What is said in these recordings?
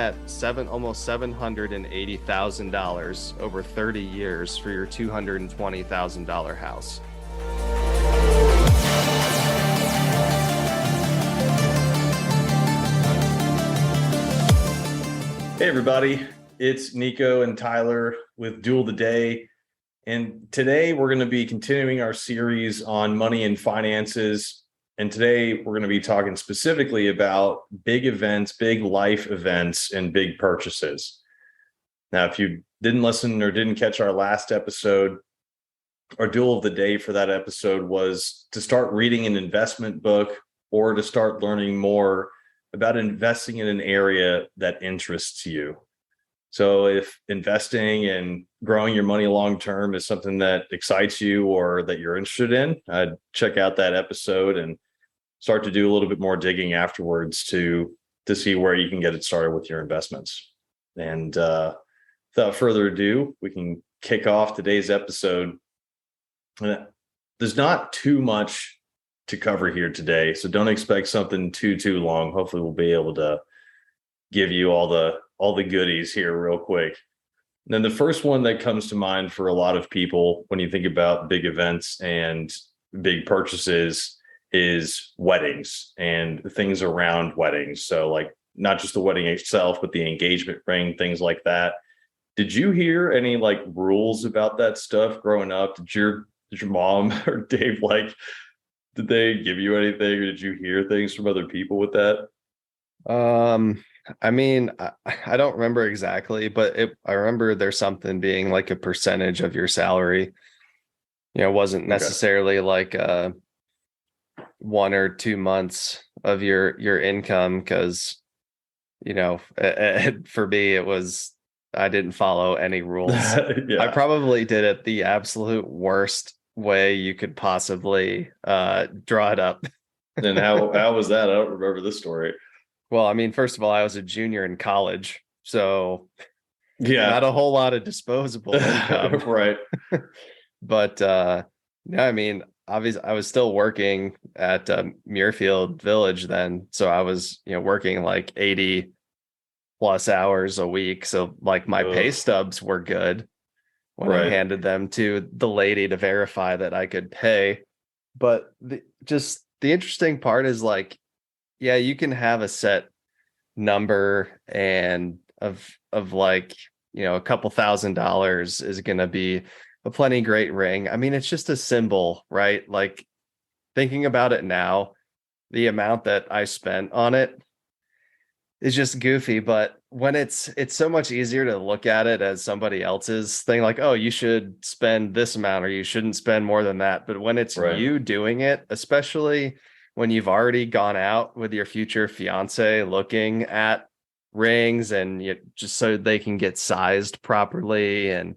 at almost $780,000 over 30 years for your $220,000 house. Hey everybody, it's Nico and Tyler with Duel Today. And today we're going to be continuing our series on money and finances. And today we're going to be talking specifically about big events, big life events, and big purchases. Now, if you didn't listen or didn't catch our last episode, our Duel of the Day for that episode was to start reading an investment book or to start learning more about investing in an area that interests you. So if investing and growing your money long-term is something that excites you or that you're interested in, I'd check out that episode and start to do a little bit more digging afterwards to see where you can get it started with your investments. And without further ado, we can kick off today's episode. There's not too much to cover here today, so don't expect something too long. Hopefully we'll be able to give you all the goodies here real quick. And then the first one that comes to mind for a lot of people when you think about big events and big purchases is weddings and things around weddings. So like not just the wedding itself, but the engagement ring, things like that. Did you hear any like rules about that stuff growing up? Did your mom or Dave did they give you anything, or did you hear things from other people with that? I mean, I don't remember exactly, but I remember there's something being like a percentage of your salary. It wasn't necessarily like 1 or 2 months of your income, because for me it was, I didn't follow any rules. Yeah. I probably did it the absolute worst way you could possibly draw it up. And how was that? I don't remember this story. Well, I mean, first of all, I was a junior in college, so yeah, not a whole lot of disposable income. Right. But I mean, obviously I was still working at Muirfield Village then, so I was working like 80 plus hours a week, so like my pay stubs were good when I handed them to the lady to verify that I could pay. But the interesting part is like, yeah, you can have a set number and of like, a couple $1,000s is going to be a plenty great ring. I mean, it's just a symbol, right? Like thinking about it now, the amount that I spent on it is just goofy. But when it's so much easier to look at it as somebody else's thing, like, oh, you should spend this amount or you shouldn't spend more than that. But when it's you doing it, especially when you've already gone out with your future fiance looking at rings and just so they can get sized properly and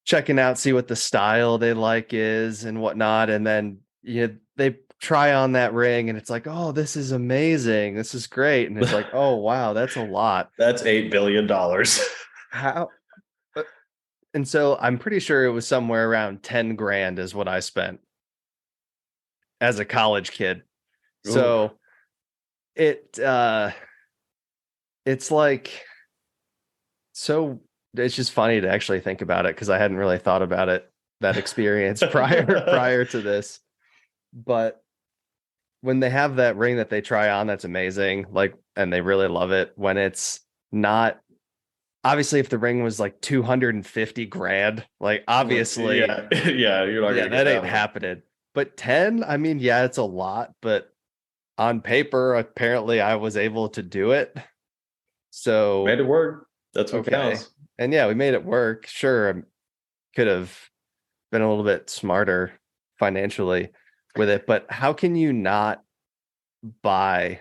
checking out, see what the style they like is and whatnot. And then they try on that ring and it's like, oh, this is amazing. This is great. And it's like, oh, wow, that's a lot. That's $8 billion. How? And so I'm pretty sure it was somewhere around 10 grand is what I spent as a college kid. Ooh. So it's like, so it's just funny to actually think about it, because I hadn't really thought about it, that experience prior to this. But when they have that ring that they try on, that's amazing. Like, and they really love it. When it's not, obviously, if the ring was like 250 grand, like obviously, you're not gonna that ain't happening. But 10, I mean, yeah, it's a lot, but on paper, apparently I was able to do it. So made it work. That's what counts. And yeah, we made it work. Sure, I could have been a little bit smarter financially with it, but how can you not buy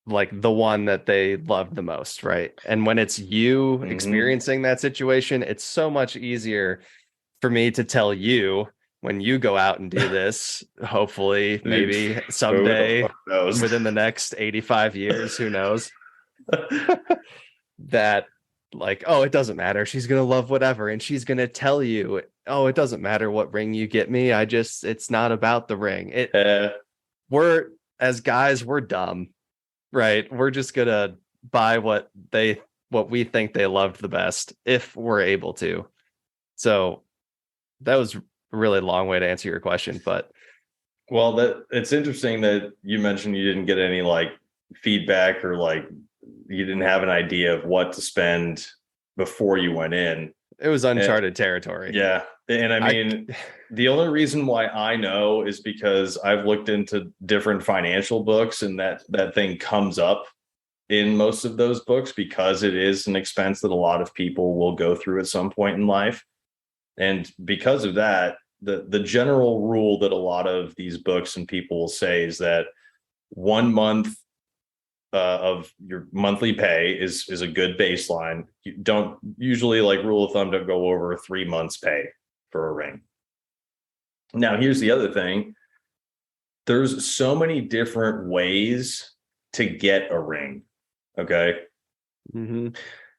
like the one that they love the most, right? And when it's you experiencing that situation, it's so much easier for me to tell you when you go out and do this, hopefully, maybe someday within the next 85 years, who knows, that like, oh, it doesn't matter. She's going to love whatever. And she's going to tell you, oh, it doesn't matter what ring you get me. It's not about the ring. We're, as guys, we're dumb, right? We're just going to buy what we think they loved the best if we're able to. So that was a really long way to answer your question, but Well, that it's interesting that you mentioned you didn't get any like feedback or like you didn't have an idea of what to spend before you went in. it was And uncharted territory. yeah, and I I mean, the only reason why I know is because I've looked into different financial books, and that thing comes up in most of those books because it is an expense that a lot of people will go through at some point in life. And because of that, the general rule that a lot of these books and people will say is that 1 month of your monthly pay is a good baseline. You don't usually, like rule of thumb, don't go over 3 months pay for a ring. Now, here's the other thing. There's so many different ways to get a ring. Okay. mm-hmm.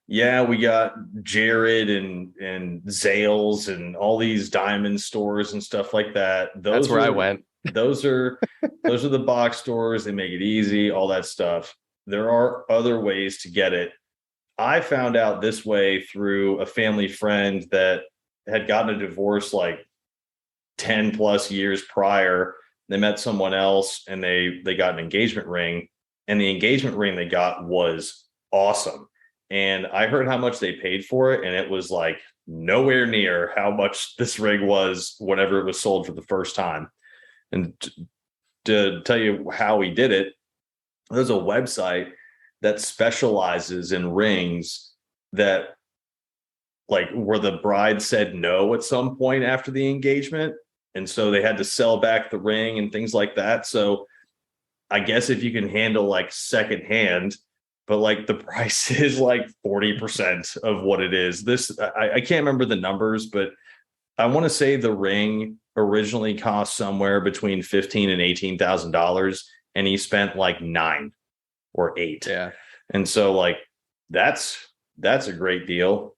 Yeah, we got Jared and Zales and all these diamond stores and stuff like that. That's where I went. Those are those are the box stores. They make it easy, all that stuff. There are other ways to get it. I found out this way through a family friend that had gotten a divorce like 10 plus years prior. They met someone else and they got an engagement ring, and the engagement ring they got was awesome. And I heard how much they paid for it, and it was like nowhere near how much this ring was whenever it was sold for the first time. And to tell you how he did it, there's a website that specializes in rings that, like, where the bride said no at some point after the engagement, and so they had to sell back the ring and things like that. So I guess if you can handle like secondhand, but like the price is like 40% of what it is. I can't remember the numbers, but I want to say the ring originally cost somewhere between $15,000 and $18,000, and he spent like 9 or 8. Yeah. And so like that's a great deal.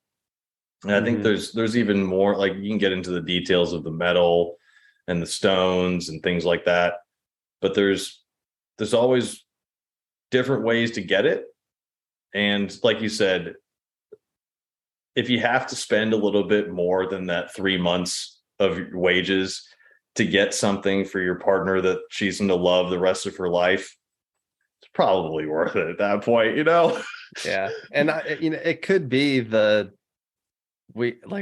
And I think there's even more, like you can get into the details of the metal and the stones and things like that. But there's always different ways to get it. And like you said, if you have to spend a little bit more than that 3 months of your wages to get something for your partner that she's going to love the rest of her life, it's probably worth it at that point, you know? Yeah. And it could be like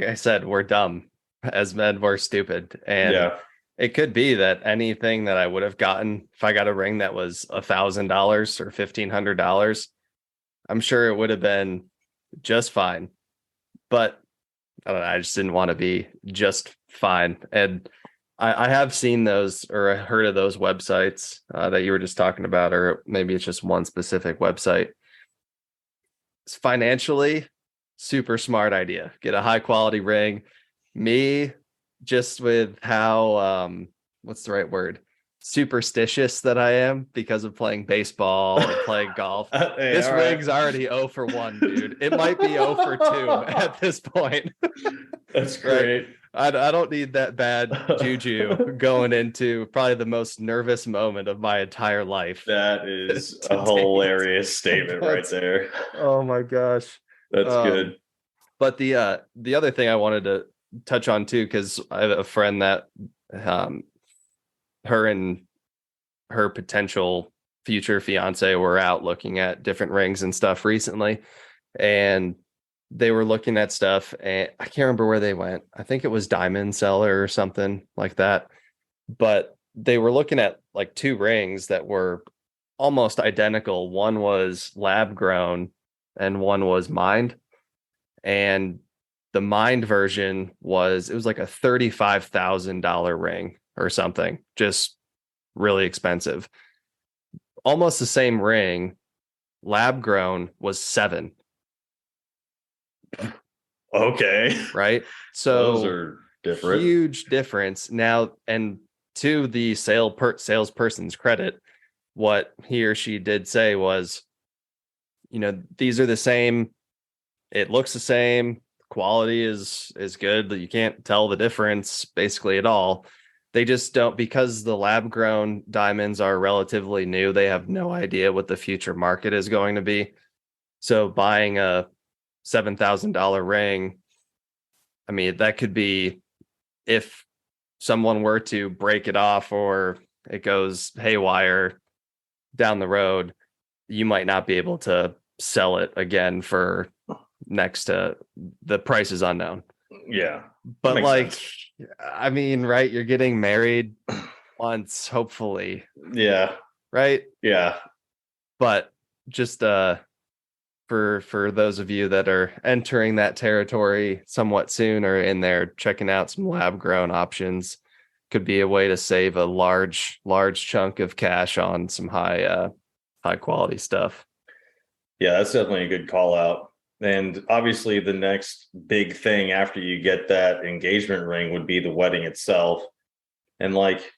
I said, we're dumb as men, we're stupid. And Yeah. it could be that anything that I would have gotten if I got a ring that was $1,000 or $1,500, I'm sure it would have been just fine. But I don't know, I just didn't want to be just fine. And I have seen those or heard of those websites that you were just talking about, or maybe it's just one specific website. It's financially, super smart idea. Get a high quality ring. Me, just with how what's the right word? Superstitious that I am because of playing baseball and playing golf. Hey, this ring's right. already 0 for 1, dude. It might be 0 for 2 at this point. That's great. Right? I don't need that bad juju going into probably the most nervous moment of my entire life. That is a hilarious statement right there. Oh my gosh. That's good. But the other thing I wanted to touch on too, because I have a friend that her and her potential future fiance were out looking at different rings and stuff recently, and they were looking at stuff, and I can't remember where they went. I think it was Diamond Seller or something like that, but they were looking at like 2 rings that were almost identical. One was lab grown and one was mined, and the mined version was like a $35,000 ring or something, just really expensive. Almost the same ring, lab grown, was 7. Okay. Right. So those are different. Huge difference now. And to the salesperson's credit, what he or she did say was, these are the same. It looks the same. Quality is good. You can't tell the difference basically at all. They just don't, because the lab grown diamonds are relatively new. They have no idea what the future market is going to be. So buying a $7,000 ring, I mean, that could be, if someone were to break it off or it goes haywire down the road, you might not be able to sell it again for next to, the price is unknown. Yeah. But Makes like, sense. I mean, right, you're getting married once, hopefully, Yeah. right? Yeah. But just for those of you that are entering that territory somewhat soon or in there checking out some lab grown options, could be a way to save a large chunk of cash on some high quality stuff. Yeah, that's definitely a good call out. And obviously, the next big thing after you get that engagement ring would be the wedding itself. And like,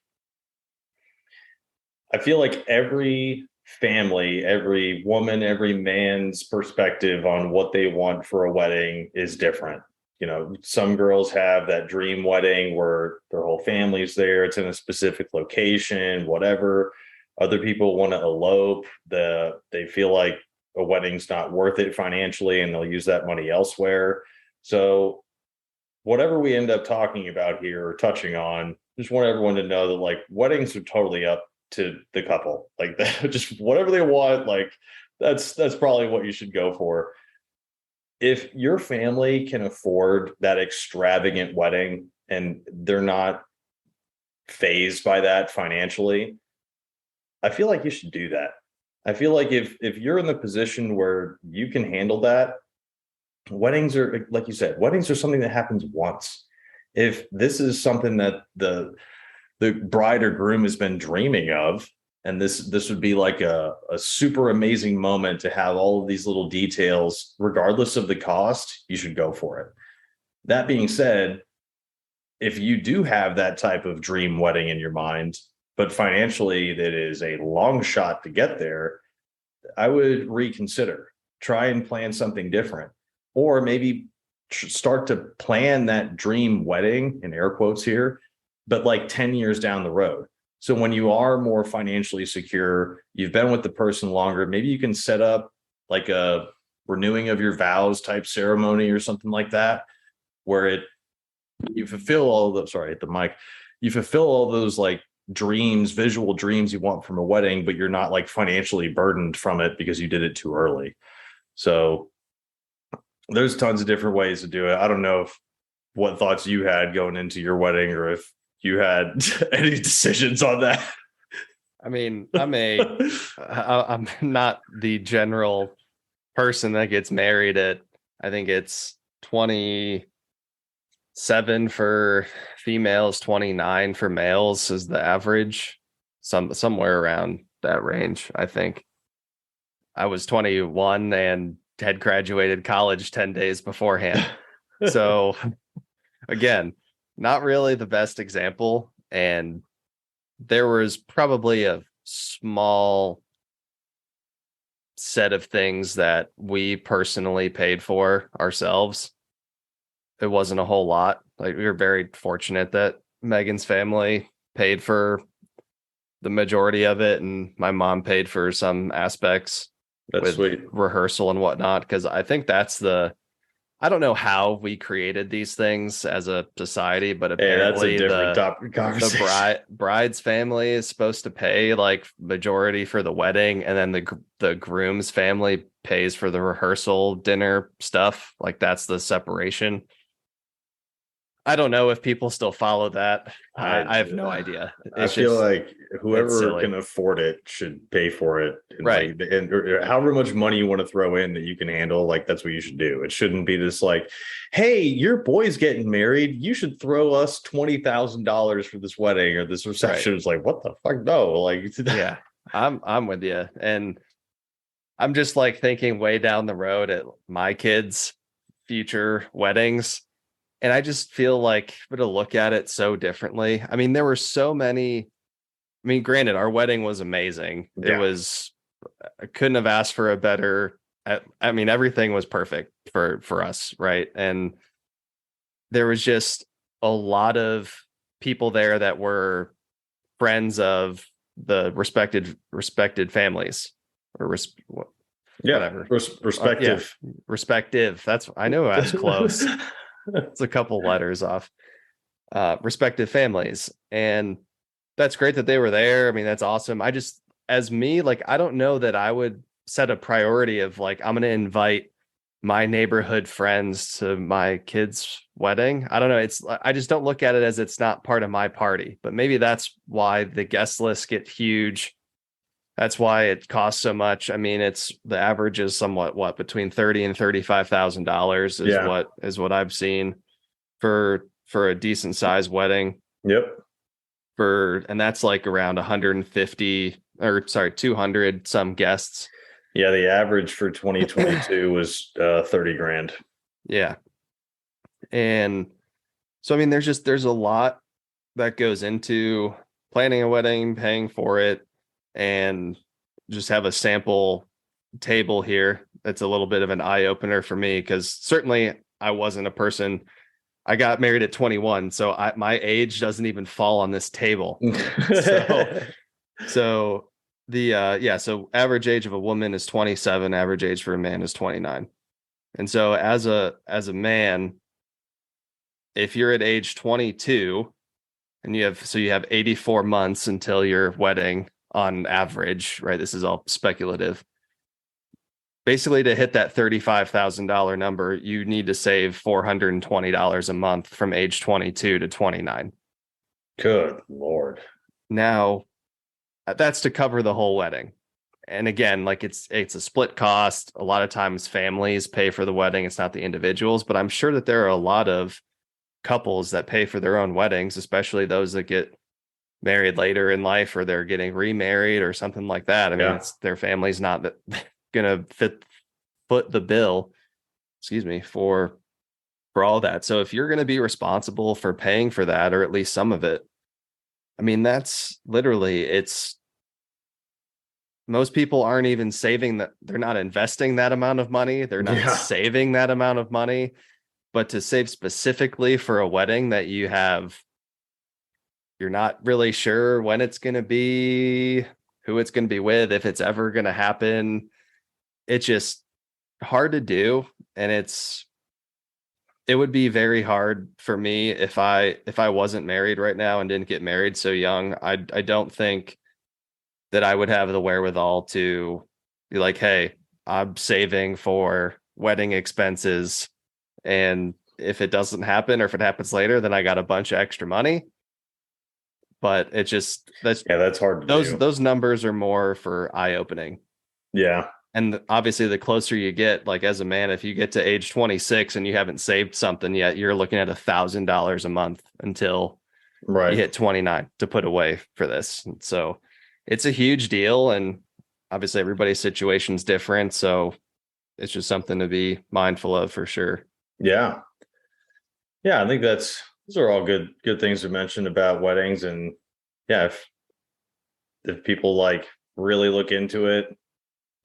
I feel like every family, every woman, every man's perspective on what they want for a wedding is different. You know, some girls have that dream wedding where their whole family's there, it's in a specific location, whatever. Other people want to elope. They feel like a wedding's not worth it financially and they'll use that money elsewhere. So whatever we end up talking about here or touching on, just want everyone to know that like weddings are totally up to the couple. Like that, just whatever they want, like that's probably what you should go for. If your family can afford that extravagant wedding and they're not phased by that financially, I feel like you should do that. I feel like if you're in the position where you can handle that, weddings are, like you said, weddings are something that happens once. If this is something that the bride or groom has been dreaming of, and this would be like a super amazing moment to have all of these little details, regardless of the cost, you should go for it. That being said, if you do have that type of dream wedding in your mind, but financially that is a long shot to get there, I would reconsider. Try and plan something different, or maybe start to plan that dream wedding, in air quotes here, but like 10 years down the road. So when you are more financially secure, you've been with the person longer, maybe you can set up like a renewing of your vows type ceremony or something like that, where you fulfill all of those, sorry, at the mic, you fulfill all those like dreams, visual dreams you want from a wedding, but you're not like financially burdened from it because you did it too early. So there's tons of different ways to do it. I don't know if what thoughts you had going into your wedding or if you had any decisions on that. I mean, I'm not the general person that gets married at, I think it's 27 for females, 29 for males is the average. Somewhere around that range, I think. I was 21 and had graduated college 10 days beforehand. So again, not really the best example. And there was probably a small set of things that we personally paid for ourselves. It wasn't a whole lot. Like, we were very fortunate that Megan's family paid for the majority of it, and my mom paid for some aspects. That's with sweet. Rehearsal and whatnot, because I think that's I don't know how we created these things as a society, but apparently that's a different topic conversation. the bride's family is supposed to pay like majority for the wedding, and then the groom's family pays for the rehearsal dinner stuff. Like, that's the separation. I don't know if people still follow that. I have no idea. I feel like whoever can afford it should pay for it. And right. Like, and however much money you want to throw in that you can handle, like that's what you should do. It shouldn't be this like, hey, your boy's getting married. You should throw us $20,000 for this wedding or this reception. Right. It's like, what the fuck? No, like yeah, I'm with you. And I'm just like thinking way down the road at my kids' future weddings. And I just feel like I'm going to look at it so differently. I mean, there were so many. I mean, granted, our wedding was amazing. Yeah. I couldn't have asked for a better. I mean, everything was perfect for us, right? And there was just a lot of people there that were friends of the respected families, or Yeah. whatever. Respective. Respective. I know that's close. It's a couple letters off. Respective families. And that's great that they were there. I mean, that's awesome. As me, like, I don't know that I would set a priority of like, I'm going to invite my neighborhood friends to my kid's wedding. I don't know. I just don't look at it as it's not part of my party, but maybe that's why the guest lists get huge. That's why it costs so much. I mean, the average is somewhat between $30,000 and $35,000 is what I've seen for a decent sized wedding. Yep. And that's like around 200 some guests. Yeah, the average for 2022 was 30 grand. Yeah. And so I mean there's a lot that goes into planning a wedding, paying for it, and just have a sample table here. It's a little bit of an eye opener for me because certainly I wasn't a person. I got married at 21, so my age doesn't even fall on this table. So so average age of a woman is 27, average age for a man is 29. And so as a man, if you're at age 22 and you have 84 months until your wedding on average, right? This is all speculative. Basically, to hit that $35,000 number, you need to save $420 a month from age 22 to 29. Good Lord. Now, that's to cover the whole wedding. And again, like it's a split cost. A lot of times families pay for the wedding. It's not the individuals, but I'm sure that there are a lot of couples that pay for their own weddings, especially those that get married later in life or they're getting remarried or something like that. I mean, it's their family's not that going to foot the bill, for all that. So if you're going to be responsible for paying for that, or at least some of it, I mean, that's literally, most people aren't even saving that. They're not investing that amount of money. They're not saving that amount of money, but to save specifically for a wedding that you're not really sure when it's going to be, who it's going to be with, if it's ever going to happen. It's just hard to do. And it would be very hard for me if I wasn't married right now and didn't get married so young. I don't think that I would have the wherewithal to be like, hey, I'm saving for wedding expenses. And if it doesn't happen, or if it happens later, then I got a bunch of extra money. But that's hard to do. Those numbers are more for eye opening. Yeah. And obviously the closer you get, like as a man, if you get to age 26 and you haven't saved something yet, you're looking at $1,000 a month until you hit 29 to put away for this. And so it's a huge deal. And obviously everybody's situation is different. So it's just something to be mindful of for sure. Yeah. Yeah. I think those are all good things to mention about weddings. And yeah, if people like really look into it,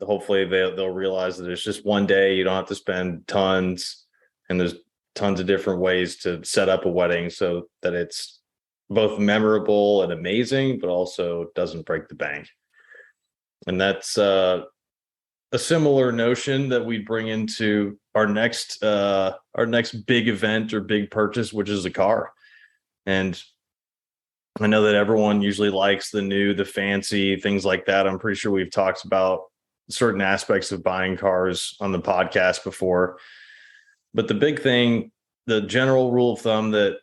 hopefully they'll realize that it's just one day. You don't have to spend tons, and there's tons of different ways to set up a wedding so that it's both memorable and amazing, but also doesn't break the bank. And that's a similar notion that we bring into our next big event or big purchase, which is a car. And I know that everyone usually likes the new, the fancy, things like that. I'm pretty sure we've talked about certain aspects of buying cars on the podcast before. But the big thing, the general rule of thumb that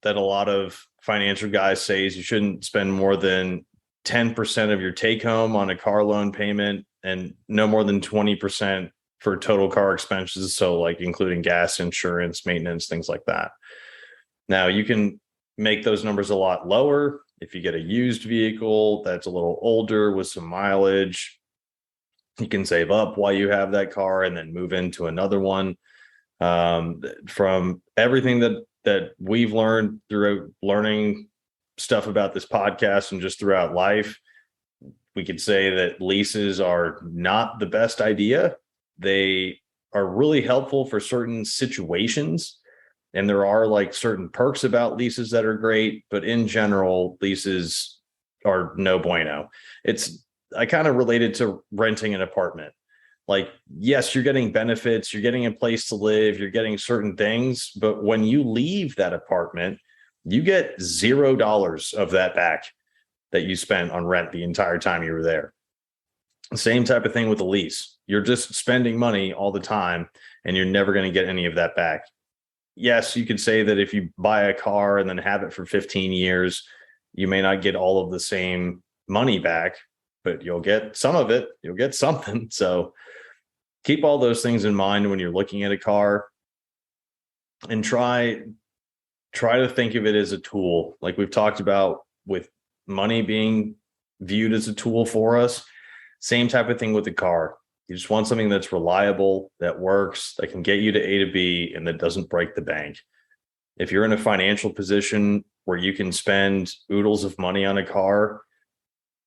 a lot of financial guys say is you shouldn't spend more than 10% of your take home on a car loan payment and no more than 20% for total car expenses. So like including gas, insurance, maintenance, things like that. Now you can make those numbers a lot lower if you get a used vehicle that's a little older with some mileage. You can save up while you have that car and then move into another one. From everything that we've learned through learning stuff about this podcast and just throughout life, we could say that leases are not the best idea. They are really helpful for certain situations. And there are like certain perks about leases that are great, but in general, leases are no bueno. I kind of related to renting an apartment. Like, yes, you're getting benefits, you're getting a place to live, you're getting certain things, but when you leave that apartment, you get $0 of that back that you spent on rent the entire time you were there. Same type of thing with the lease. You're just spending money all the time and you're never going to get any of that back. Yes, you could say that if you buy a car and then have it for 15 years, you may not get all of the same money back, but you'll get some of it. You'll get something. So keep all those things in mind when you're looking at a car, and try to think of it as a tool. Like we've talked about with money being viewed as a tool for us. Same type of thing with the car. You just want something that's reliable, that works, that can get you to A to B, and that doesn't break the bank. If you're in a financial position where you can spend oodles of money on a car,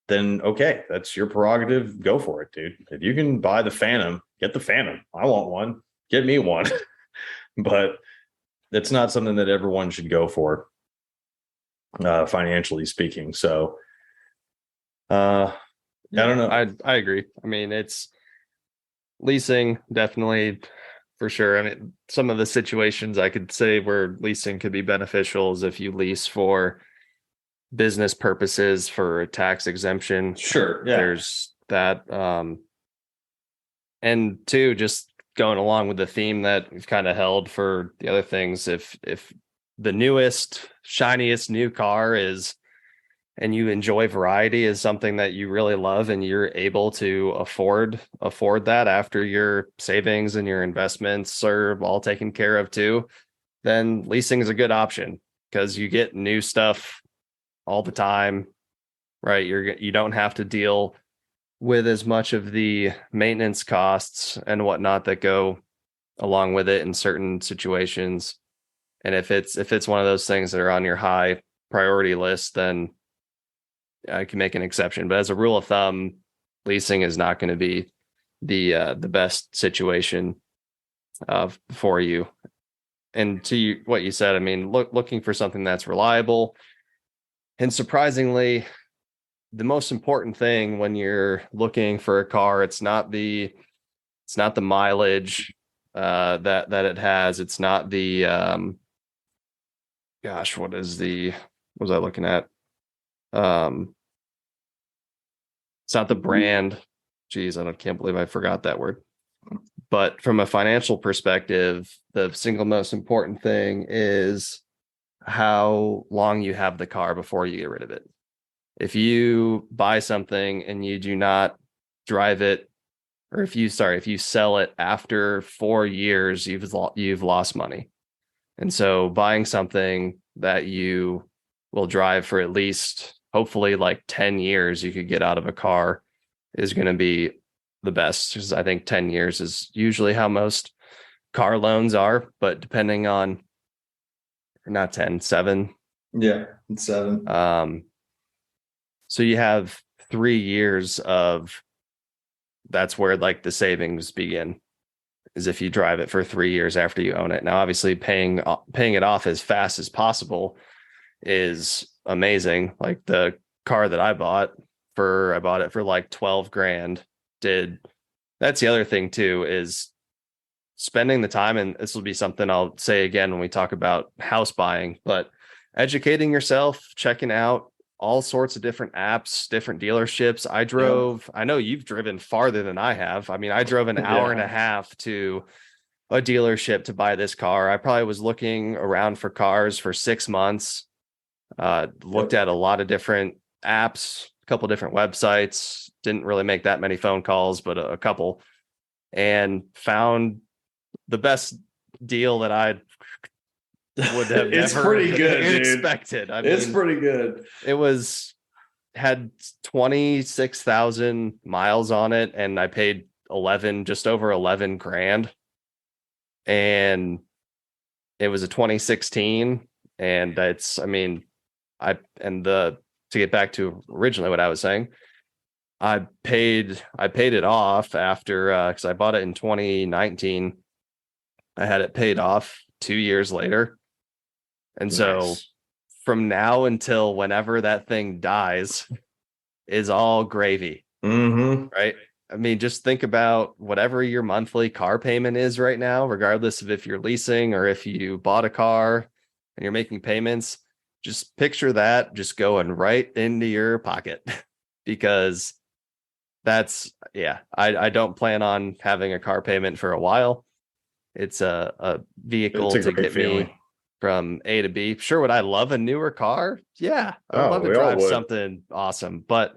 then okay, that's your prerogative. Go for it, dude. If you can buy the Phantom, get the Phantom. I want one. Get me one. But that's not something that everyone should go for, financially speaking. So, I don't know. I agree. I mean, it's leasing, definitely, for sure. I mean, some of the situations I could say where leasing could be beneficial is if you lease for business purposes for a tax exemption. Sure. Yeah. There's that. And two, just going along with the theme that we've kind of held for the other things, if the newest, shiniest new car is, and you enjoy variety, is something that you really love and you're able to afford that after your savings and your investments are all taken care of too, then leasing is a good option because you get new stuff all the time, right? You don't have to deal with as much of the maintenance costs and whatnot that go along with it in certain situations. And if it's one of those things that are on your high priority list, then I can make an exception. But as a rule of thumb, leasing is not going to be the best situation for you. And to what you said, I mean, looking for something that's reliable. And surprisingly, the most important thing when you're looking for a car, it's not the mileage that it has. It's not the what was I looking at? It's not the brand. Geez, I can't believe I forgot that word. But from a financial perspective, the single most important thing is how long you have the car before you get rid of it. If you buy something and you do not drive it, or if you sell it after 4 years, you've lost money. And so buying something that you will drive for at least, hopefully, like 10 years you could get out of a car is going to be the best, because I think 10 years is usually how most car loans are, but depending on, not 10, 7. Yeah, it's 7. So you have 3 years of, that's where like the savings begin, is if you drive it for 3 years after you own it. Now, obviously paying it off as fast as possible is amazing. Like the car that I bought it for like 12 grand. That's the other thing too, is spending the time, and this will be something I'll say again when we talk about house buying, but educating yourself, checking out all sorts of different apps, different dealerships. I know you've driven farther than I have. I mean, I drove an hour and a half to a dealership to buy this car. I probably was looking around for cars for 6 months, looked at a lot of different apps, a couple different websites, didn't really make that many phone calls, but a couple, and found the best deal that I would have It's never pretty good, expected. I mean, it's pretty good. It had 26,000 miles on it, and I paid just over 11 grand. And it was a 2016, and to get back to originally what I was saying, I paid it off after, because I bought it in 2019. I had it paid off 2 years later. And so from now until whenever that thing dies is all gravy. Mm-hmm. Right. I mean, just think about whatever your monthly car payment is right now, regardless of if you're leasing or if you bought a car and you're making payments. Just picture that just going right into your pocket because I don't plan on having a car payment for a while. It's a It's vehicle a to great get feeling. me from A to B. Sure, would I love a newer car? Yeah, I would Oh, love to we all drive would. something awesome, but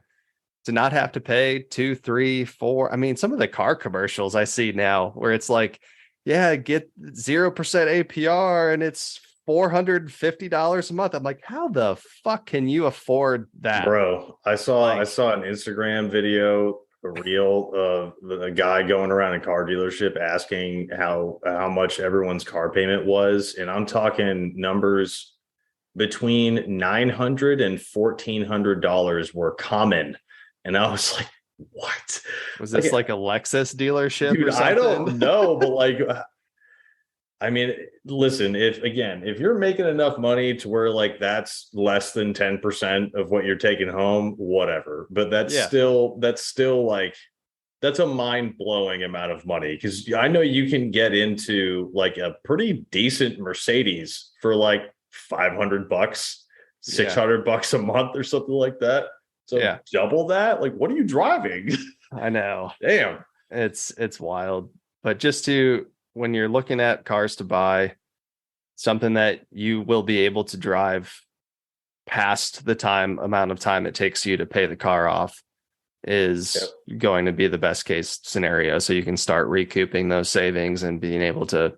to not have to pay two, three, four. I mean, some of the car commercials I see now where it's like, yeah, get 0% APR and it's $450 a month. I'm like, how the fuck can you afford that? Bro, I Like, saw an Instagram video, a reel of a guy going around a car dealership asking how much everyone's car payment was, and I'm talking numbers between $900 and $1,400 were common, and I was like, what? was Like, this like a Lexus dealership dude, or I something? don't know, but like, I mean, listen, if you're making enough money to where like that's less than 10% of what you're taking home, whatever. But Yeah. that's still like that's a mind-blowing amount of money because I know you can get into like a pretty decent Mercedes for like 500 bucks, Yeah. 600 bucks a month or something like that. So Yeah. double that. Like, what are you driving? I know. Damn. It's wild. But just to when you're looking at cars to buy, something that you will be able to drive past the amount of time it takes you to pay the car off Yep. is going to be the best case scenario. So you can start recouping those savings and being able to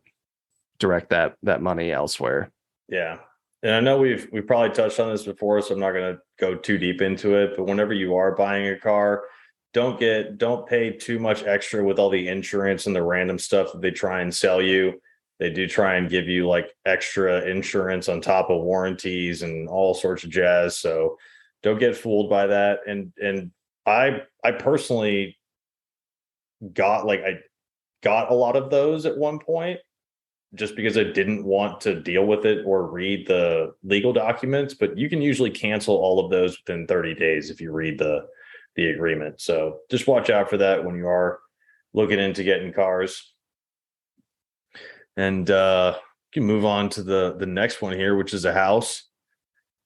direct that money elsewhere. Yeah. And I know we've probably touched on this before, so I'm not going to go too deep into it, but whenever you are buying a car, don't pay too much extra with all the insurance and the random stuff that they try and sell you. They do try and give you like extra insurance on top of warranties and all sorts of jazz. So don't get fooled by that. And I personally I got a lot of those at one point just because I didn't want to deal with it or read the legal documents, but you can usually cancel all of those within 30 days if you read the agreement. So just watch out for that when you are looking into getting cars. And you can move on to the next one here, which is a house.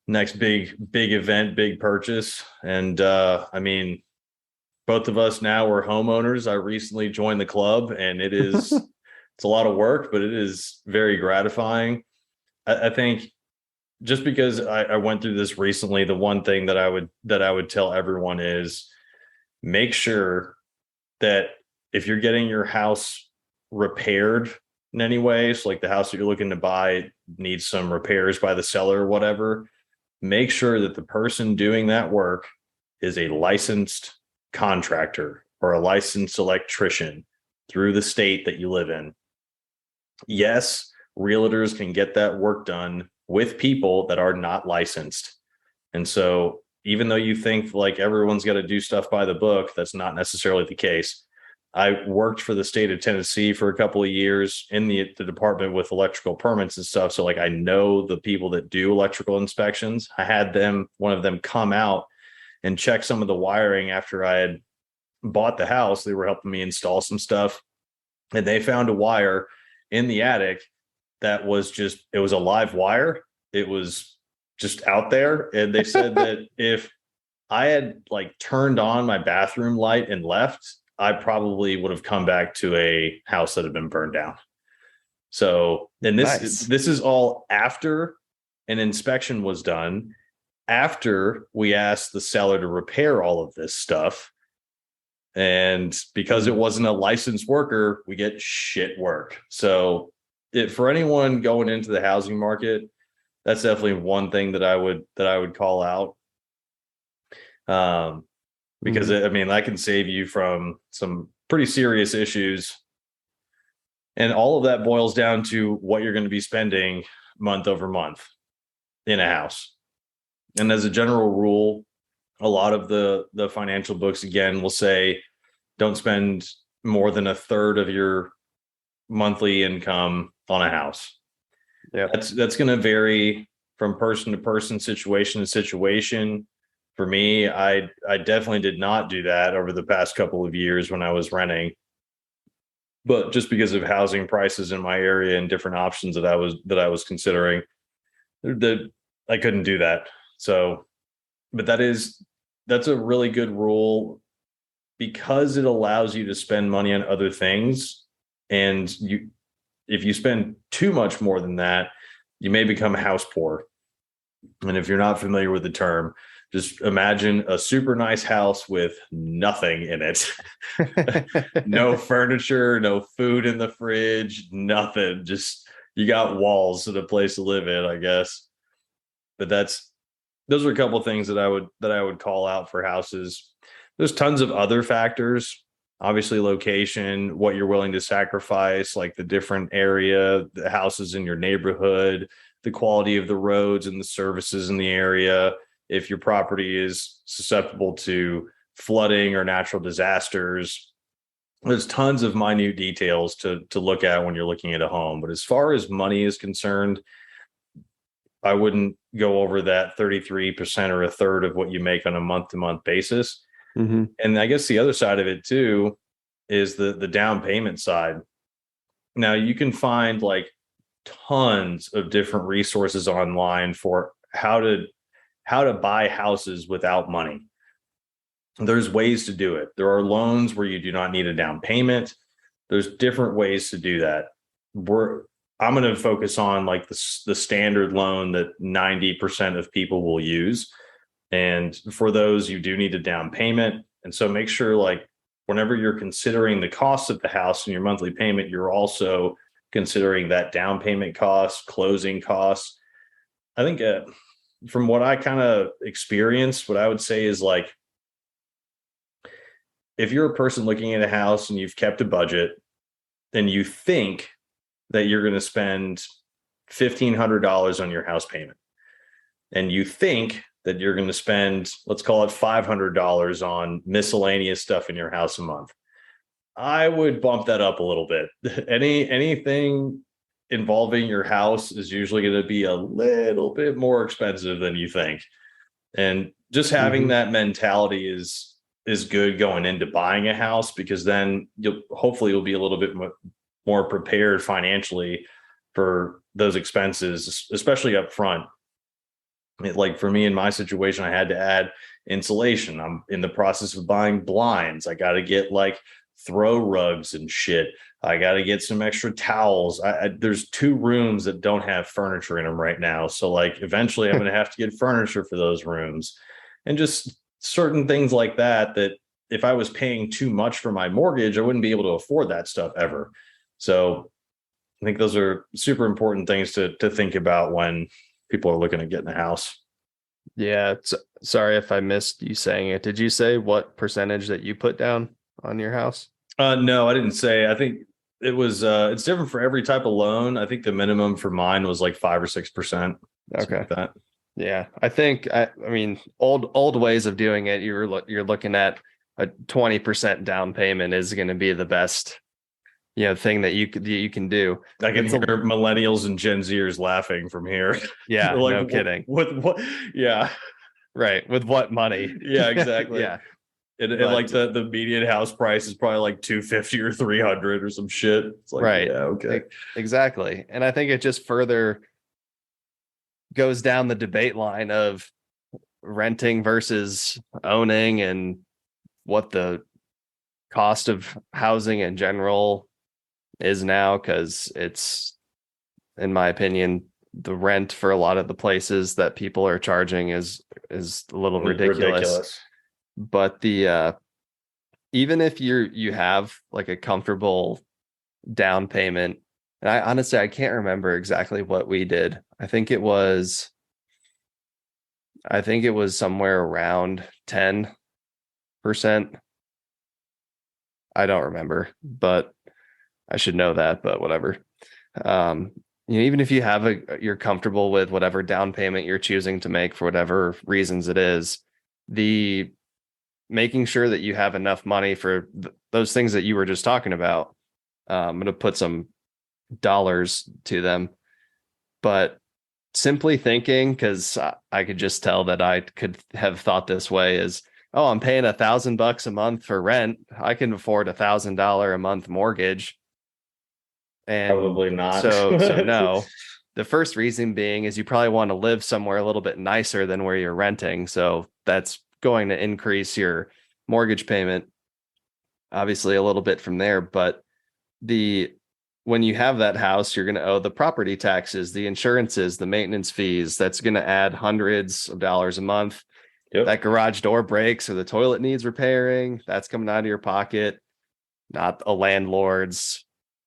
Next big event, big purchase. And I mean, both of us now are homeowners. I recently joined the club and it's a lot of work, but it is very gratifying. I think just because I went through this recently, the one thing that I would tell everyone is make sure that if you're getting your house repaired in any way, so like the house that you're looking to buy needs some repairs by the seller or whatever, make sure that the person doing that work is a licensed contractor or a licensed electrician through the state that you live in. Yes, realtors can get that work done with people that are not licensed. And so even though you think like everyone's got to do stuff by the book, that's not necessarily the case. I worked for the state of Tennessee for a couple of years in the department with electrical permits and stuff. So like I know the people that do electrical inspections. I had one of them come out and check some of the wiring after I had bought the house. They were helping me install some stuff. And they found a wire in the attic that was it was a live wire. It was just out there. And they said that if I had like turned on my bathroom light and left, I probably would have come back to a house that had been burned down. So, and Nice. this is all after an inspection was done, after we asked the seller to repair all of this stuff. And because it wasn't a licensed worker, we get shit work. So, for anyone going into the housing market, that's definitely one thing that I would call out. Because I mean, that can save you from some pretty serious issues. And all of that boils down to what you're going to be spending month over month in a house. And as a general rule, a lot of the financial books, again, will say don't spend more than a third of your monthly income on a house. Yeah. That's going to vary from person to person, situation to situation. For me, I definitely did not do that over the past couple of years when I was renting. But just because of housing prices in my area and different options that I was considering, that I couldn't do that. So, but that's a really good rule because it allows you to spend money on other things. And if you spend too much more than that, you may become house poor. And if you're not familiar with the term, just imagine a super nice house with nothing in it. No furniture, no food in the fridge, nothing. Just you got walls and a place to live in, I guess. But those are a couple of things that I would call out for houses. There's tons of other factors. Obviously, location, what you're willing to sacrifice, like the different area, the houses in your neighborhood, the quality of the roads and the services in the area. If your property is susceptible to flooding or natural disasters, there's tons of minute details to look at when you're looking at a home. But as far as money is concerned, I wouldn't go over that 33% or a third of what you make on a month to month basis. Mm-hmm. And I guess the other side of it too is the down payment side. Now you can find like tons of different resources online for how to buy houses without money. There's ways to do it. There are loans where you do not need a down payment. There's different ways to do that. I'm going to focus on like the standard loan that 90% of people will use. And for those, you do need a down payment. And so make sure like whenever you're considering the cost of the house and your monthly payment, you're also considering that down payment cost, closing costs. I think from what I kind of experienced, what I would say is like, if you're a person looking at a house and you've kept a budget and you think that you're going to spend $1,500 on your house payment, and you think that you're going to spend, let's call it $500 on miscellaneous stuff in your house a month, I would bump that up a little bit. Anything involving your house is usually going to be a little bit more expensive than you think. And just having that mentality is good going into buying a house, because then you'll be a little bit more prepared financially for those expenses, especially up front. Like for me in my situation, I had to add insulation. I'm in the process of buying blinds. I got to get like throw rugs and shit. I got to get some extra towels. There's 2 rooms that don't have furniture in them right now. So like eventually I'm going to have to get furniture for those rooms, and just certain things like that if I was paying too much for my mortgage, I wouldn't be able to afford that stuff ever. So I think those are super important things to think about when people are looking at getting a house. Yeah. Sorry if I missed you saying it. Did you say what percentage that you put down on your house? No, I didn't say. I think it was it's different for every type of loan. I think the minimum for mine was like 5 or 6%. Okay. Like that. Yeah. I think I mean old ways of doing it, you're looking at a 20% down payment is going to be the best thing that you can do. I can hear millennials and Gen Zers laughing from here. Yeah, like, no kidding. With what? Yeah, right. With what money? Yeah, exactly. Yeah, and like the median house price is probably like 250 or 300 or some shit. It's like, right. Yeah, okay, exactly. And I think it just further goes down the debate line of renting versus owning, and what the cost of housing in general is now, because it's, in my opinion, the rent for a lot of the places that people are charging is a little ridiculous. But the even if you have like a comfortable down payment, and I can't remember exactly what we did. I think it was somewhere around 10%. I don't remember, but I should know that, but whatever. Even if you have you're comfortable with whatever down payment you're choosing to make for whatever reasons it is, the making sure that you have enough money for those things that you were just talking about. I'm going to put some dollars to them, but simply thinking, because I could just tell that I could have thought this way, is, oh, I'm paying $1,000 a month for rent. I can afford $1,000 a month mortgage. And Probably not. so no. The first reason being is you probably want to live somewhere a little bit nicer than where you're renting. So that's going to increase your mortgage payment, obviously a little bit from there. But the when you have that house, you're going to owe the property taxes, the insurances, the maintenance fees. That's going to add hundreds of dollars a month. Yep. That garage door breaks or the toilet needs repairing. That's coming out of your pocket, not a landlord's,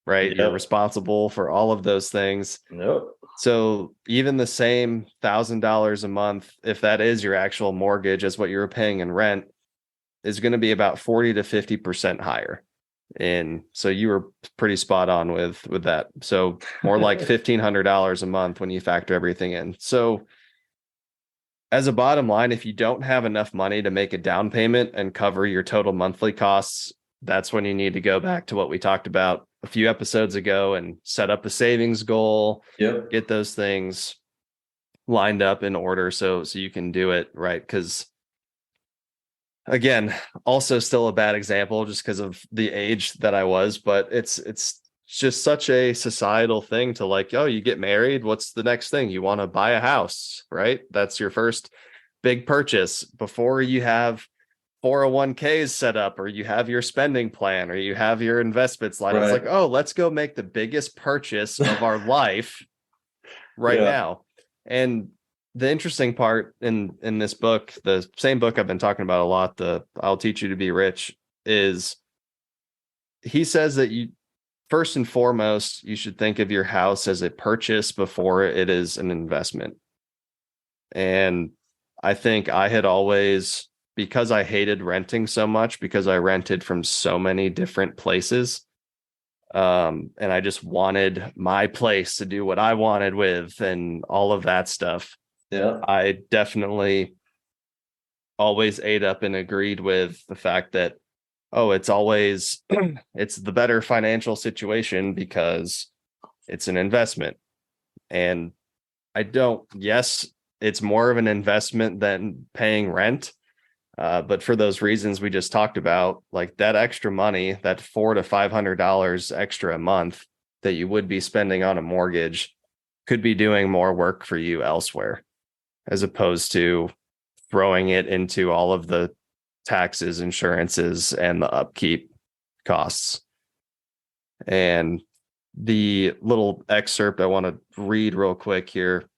right? Yep. You're responsible for all of those things. Yep. So even the same $1,000 a month, if that is your actual mortgage as what you were paying in rent, is going to be about 40 to 50% higher. And so you were pretty spot on with that. So more like $1,500 a month when you factor everything in. So as a bottom line, if you don't have enough money to make a down payment and cover your total monthly costs, that's when you need to go back to what we talked about a few episodes ago and set up a savings goal. Yep. Get those things lined up in order so you can do it right. Because again, also still a bad example just because of the age that I was, but it's just such a societal thing to like, oh, you get married, what's the next thing? You want to buy a house, right? That's your first big purchase before you have 401ks set up, or you have your spending plan, or you have your investments lined up. It's like, oh, let's go make the biggest purchase of our life right now. And the interesting part in this book, the same book I've been talking about a lot, the I'll Teach You to Be Rich, is he says that you first and foremost, you should think of your house as a purchase before it is an investment. And I think I had always, because I hated renting so much, because I rented from so many different places, and I just wanted my place to do what I wanted with and all of that stuff. Yeah. I definitely always ate up and agreed with the fact that, oh, it's always it's the better financial situation because it's an investment. And yes, it's more of an investment than paying rent. But for those reasons we just talked about, like that extra money, that $400 to $500 extra a month that you would be spending on a mortgage could be doing more work for you elsewhere, as opposed to throwing it into all of the taxes, insurances, and the upkeep costs. And the little excerpt I want to read real quick here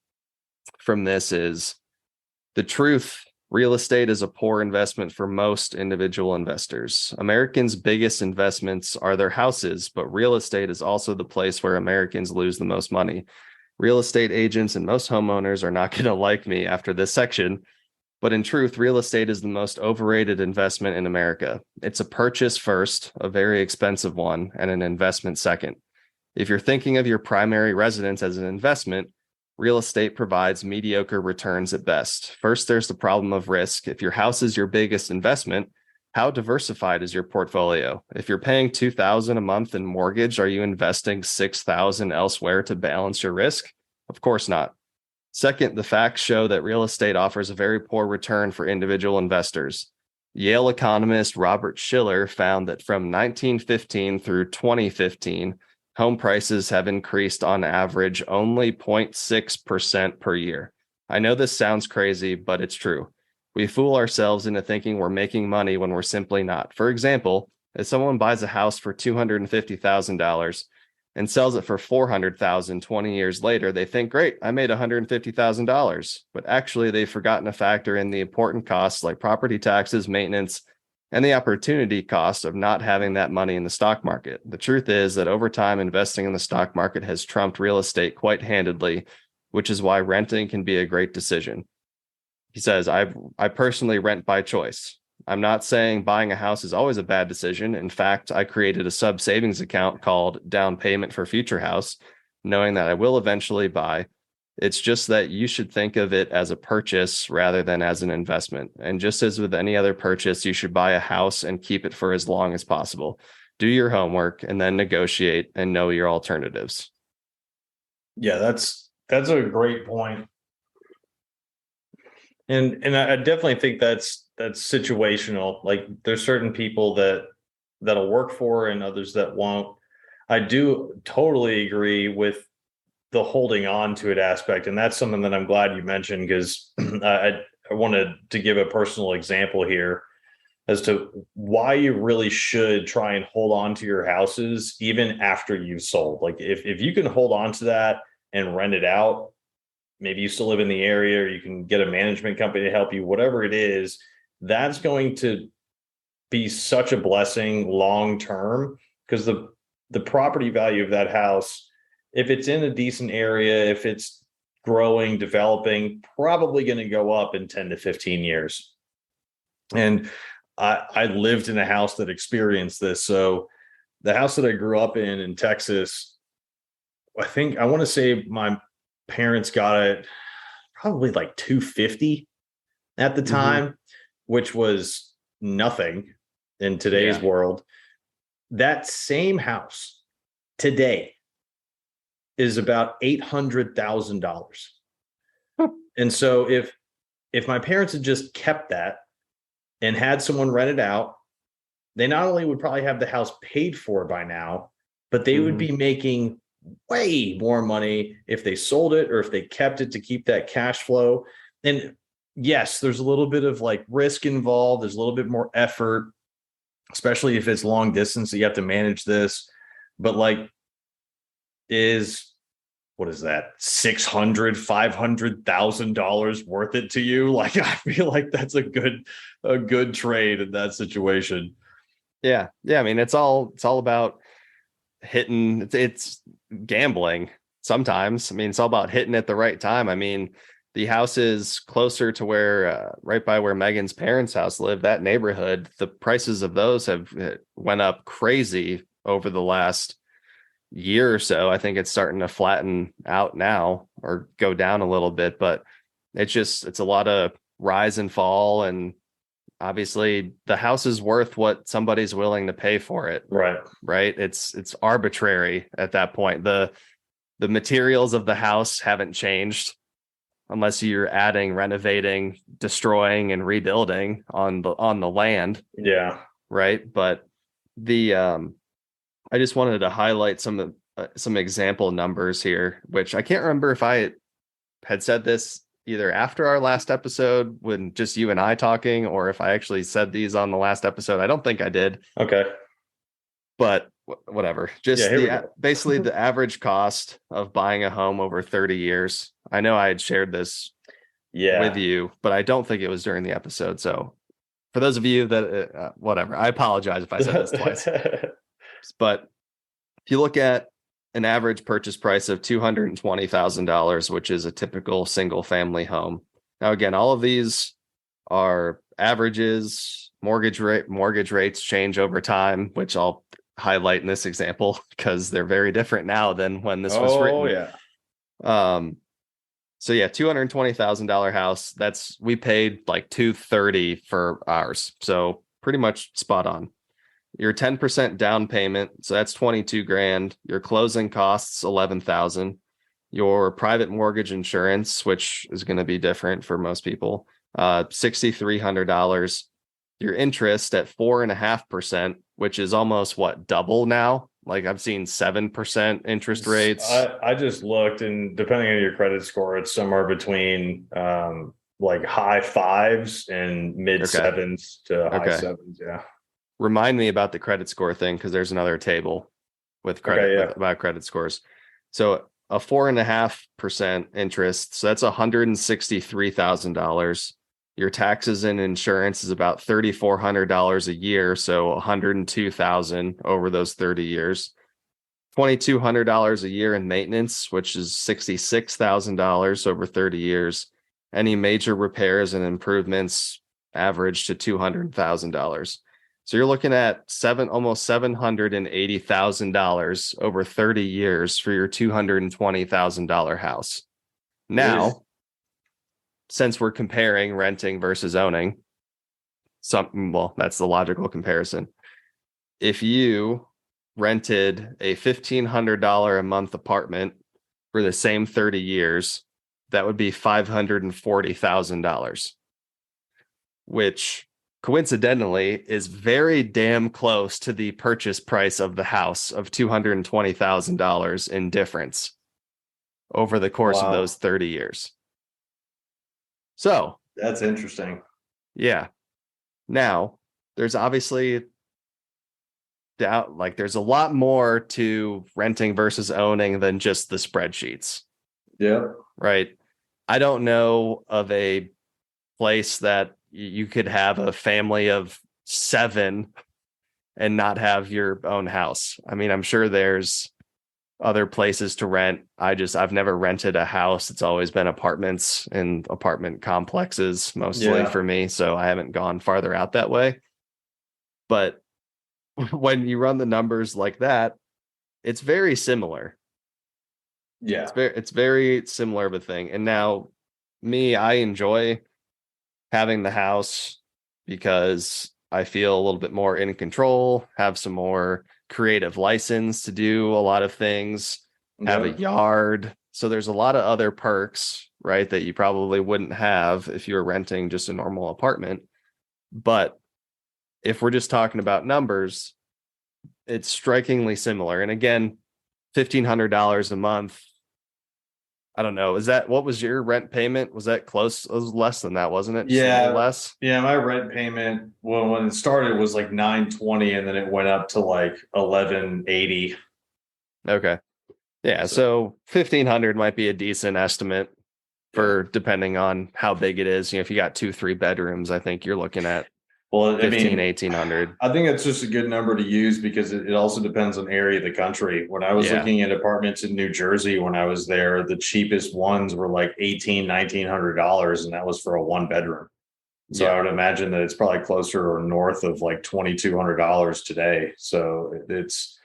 from this is: the truth, real estate is a poor investment for most individual investors. Americans' biggest investments are their houses, but real estate is also the place where Americans lose the most money. Real estate agents and most homeowners are not going to like me after this section, but in truth, real estate is the most overrated investment in America. It's a purchase first, a very expensive one, and an investment second. If you're thinking of your primary residence as an investment, real estate provides mediocre returns at best. First, there's the problem of risk. If your house is your biggest investment, how diversified is your portfolio? If you're paying $2,000 a month in mortgage, are you investing $6,000 elsewhere to balance your risk? Of course not. Second, the facts show that real estate offers a very poor return for individual investors. Yale economist Robert Shiller found that from 1915 through 2015, home prices have increased on average only 0.6% per year. I know this sounds crazy, but it's true. We fool ourselves into thinking we're making money when we're simply not. For example, if someone buys a house for $250,000 and sells it for $400,000 20 years later, they think, great, I made $150,000. But actually, they've forgotten to factor in the important costs like property taxes, maintenance, and the opportunity cost of not having that money in the stock market. The truth is that over time, investing in the stock market has trumped real estate quite handedly, which is why renting can be a great decision. He says, I personally rent by choice. I'm not saying buying a house is always a bad decision. In fact, I created a sub savings account called Down Payment for Future House, knowing that I will eventually buy. It's just that you should think of it as a purchase rather than as an investment. And just as with any other purchase, you should buy a house and keep it for as long as possible. Do your homework and then negotiate and know your alternatives. Yeah, that's That's a great point. And I definitely think that's situational. Like there's certain people that'll work for and others that won't. I do totally agree with the holding on to it aspect. And that's something that I'm glad you mentioned because I wanted to give a personal example here as to why you really should try and hold on to your houses even after you've sold. Like if you can hold on to that and rent it out, maybe you still live in the area or you can get a management company to help you, whatever it is, that's going to be such a blessing long term because the property value of that house, if it's in a decent area, if it's growing, developing, probably going to go up in 10 to 15 years. And I lived in a house that experienced this. So the house that I grew up in Texas, I want to say my parents got it probably like 250 at the time, which was nothing in today's world. That same house today is about $800,000. And so if my parents had just kept that and had someone rent it out, they not only would probably have the house paid for by now, but they would be making way more money if they sold it or if they kept it to keep that cash flow. And yes, there's a little bit of like risk involved. There's a little bit more effort, especially if it's long distance. So you have to manage this. But like, what is that? $500,000 worth it to you? Like, I feel like that's a good trade in that situation. Yeah. I mean, it's all about hitting. It's gambling sometimes. I mean, it's all about hitting at the right time. I mean, the house is closer to where, right by where Megan's parents' house lived. That neighborhood, the prices of those have went up crazy over the last year or so. I think it's starting to flatten out now or go down a little bit, but it's a lot of rise and fall. And obviously the house is worth what somebody's willing to pay for it. Right. It's arbitrary at that point. The materials of the house haven't changed unless you're adding, renovating, destroying, and rebuilding on the land. Yeah. Right. But I just wanted to highlight some example numbers here, which I can't remember if I had said this either after our last episode when just you and I talking, or if I actually said these on the last episode. I don't think I did. Okay. But whatever. Just basically the average cost of buying a home over 30 years. I know I had shared this with you, but I don't think it was during the episode. So for those of you that whatever, I apologize if I said this twice. But if you look at an average purchase price of $220,000, which is a typical single family home. Now, again, all of these are averages. Mortgage rates change over time, which I'll highlight in this example because they're very different now than when this was written. So yeah, $220,000 house. We paid like $230 for ours. So pretty much spot on. Your 10% down payment, so that's 22 grand. Your closing costs 11,000. Your private mortgage insurance, which is going to be different for most people, $6,300. Your interest at 4.5%, which is almost double now. Like I've seen 7% interest rates. I just looked, and depending on your credit score, it's somewhere between like high fives and mid sevens to high sevens. Yeah. Remind me about the credit score thing, because there's another table with credit about credit scores. So a 4.5% interest, so that's $163,000. Your taxes and insurance is about $3,400 a year, so $102,000 over those 30 years. $2,200 a year in maintenance, which is $66,000 over 30 years. Any major repairs and improvements average to $200,000. So you're looking at almost $780,000 over 30 years for your $220,000 house. Now, since we're comparing renting versus owning, that's the logical comparison. If you rented a $1,500 a month apartment for the same 30 years, that would be $540,000, which coincidentally is very damn close to the purchase price of the house of $220,000 in difference over the course of those 30 years. So that's interesting. Yeah. Now, there's obviously doubt, like there's a lot more to renting versus owning than just the spreadsheets. Yeah. Right. I don't know of a place that you could have a family of 7 and not have your own house. I mean, I'm sure there's other places to rent. I've never rented a house. It's always been apartments and apartment complexes mostly for me. So I haven't gone farther out that way. But when you run the numbers like that, it's very similar. Yeah. It's very similar of a thing. And now I enjoy having the house because I feel a little bit more in control, have some more creative license to do a lot of things, have a yard. So there's a lot of other perks, right, that you probably wouldn't have if you were renting just a normal apartment. But if we're just talking about numbers, it's strikingly similar. And again, $1,500 a month. I don't know. What was your rent payment? Was that close? It was less than that, wasn't it? Yeah. Less. Yeah. My rent payment when it started was like $920, and then it went up to like $1,180. Okay. Yeah. So 1,500 might be a decent estimate for depending on how big it is. If you got 2-3 bedrooms, I think you're looking at 1,800. I think that's just a good number to use because it also depends on area of the country. When I was looking at apartments in New Jersey, when I was there, the cheapest ones were like $1,900, and that was for a 1-bedroom. So I would imagine that it's probably closer or north of like $2,200 today. So it's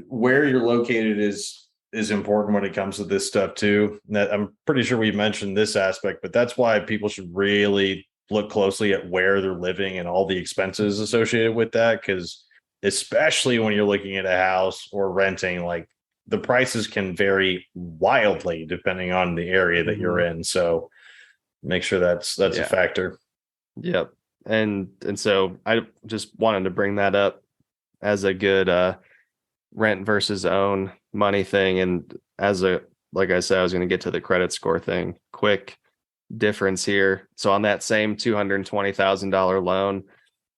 where you're located is important when it comes to this stuff too. I'm pretty sure we mentioned this aspect, but that's why people should really look closely at where they're living and all the expenses associated with that. Because especially when you're looking at a house or renting, like the prices can vary wildly depending on the area that you're in. So make sure that's a factor. Yep. And so I just wanted to bring that up as a good rent versus own money thing. And like I said, I was going to get to the credit score thing. Quick difference here. So on that same $220,000 loan,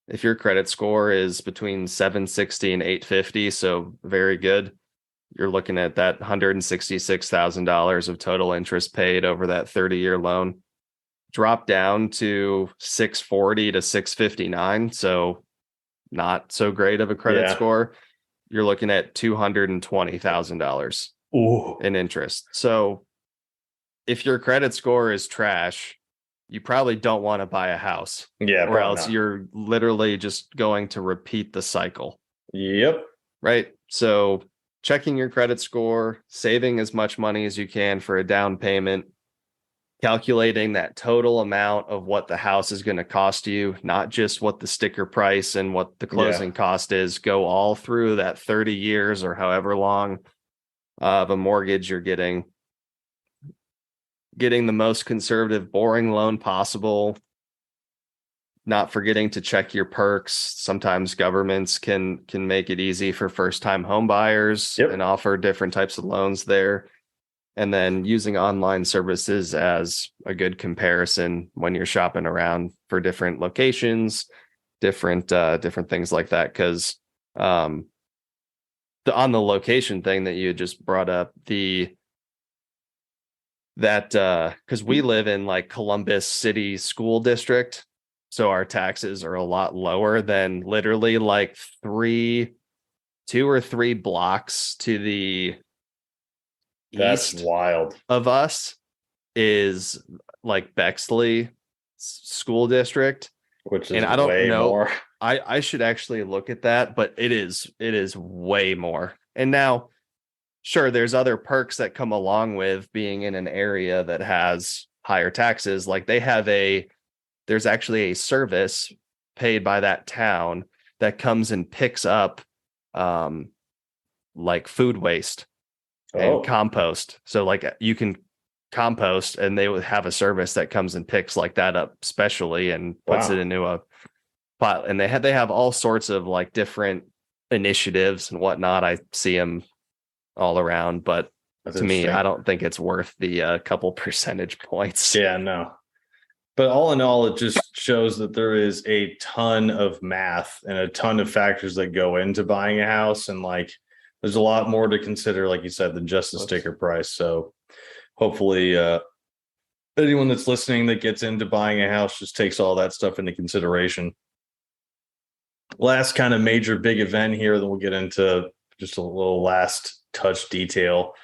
if your credit score is between 760 and 850, so very good, you're looking at that $166,000 of total interest paid over that 30-year loan. Drop down to 640 to 659, so not so great of a credit score. You're looking at $220,000 in interest. So if your credit score is trash, you probably don't want to buy a house. Yeah. Or else you're literally just going to repeat the cycle. Yep. Right. So checking your credit score, saving as much money as you can for a down payment, calculating that total amount of what the house is going to cost you, not just what the sticker price and what the closing cost is, go all through that 30 years or however long of a mortgage you're getting the most conservative, boring loan possible, not forgetting to check your perks. Sometimes governments can make it easy for first-time home buyers and offer different types of loans there. And then using online services as a good comparison when you're shopping around for different locations, different things like that. Because on the location thing that you just brought up, because we live in like Columbus City School District, so our taxes are a lot lower than literally like 2 or 3 blocks to the That's east wild of us is like Bexley School District, which is, and I don't know more. I should actually look at that, but it is way more. And now sure, there's other perks that come along with being in an area that has higher taxes. Like there's actually a service paid by that town that comes and picks up like food waste and Oh, compost. So like you can compost, and they would have a service that comes and picks like that up specially and puts it wow. into a pot. And they have all sorts of like different initiatives and whatnot. I see them all around, but That's to me, I interesting. don't think it's worth the couple percentage points. Yeah, no. But all in all, it just shows that there is a ton of math and a ton of factors that go into buying a house. And like, there's a lot more to consider, like you said, than just the Whoops. sticker price. So hopefully, anyone that's listening that gets into buying a house just takes all that stuff into consideration. Last kind of major big event here, then we'll get into just a little last touch detail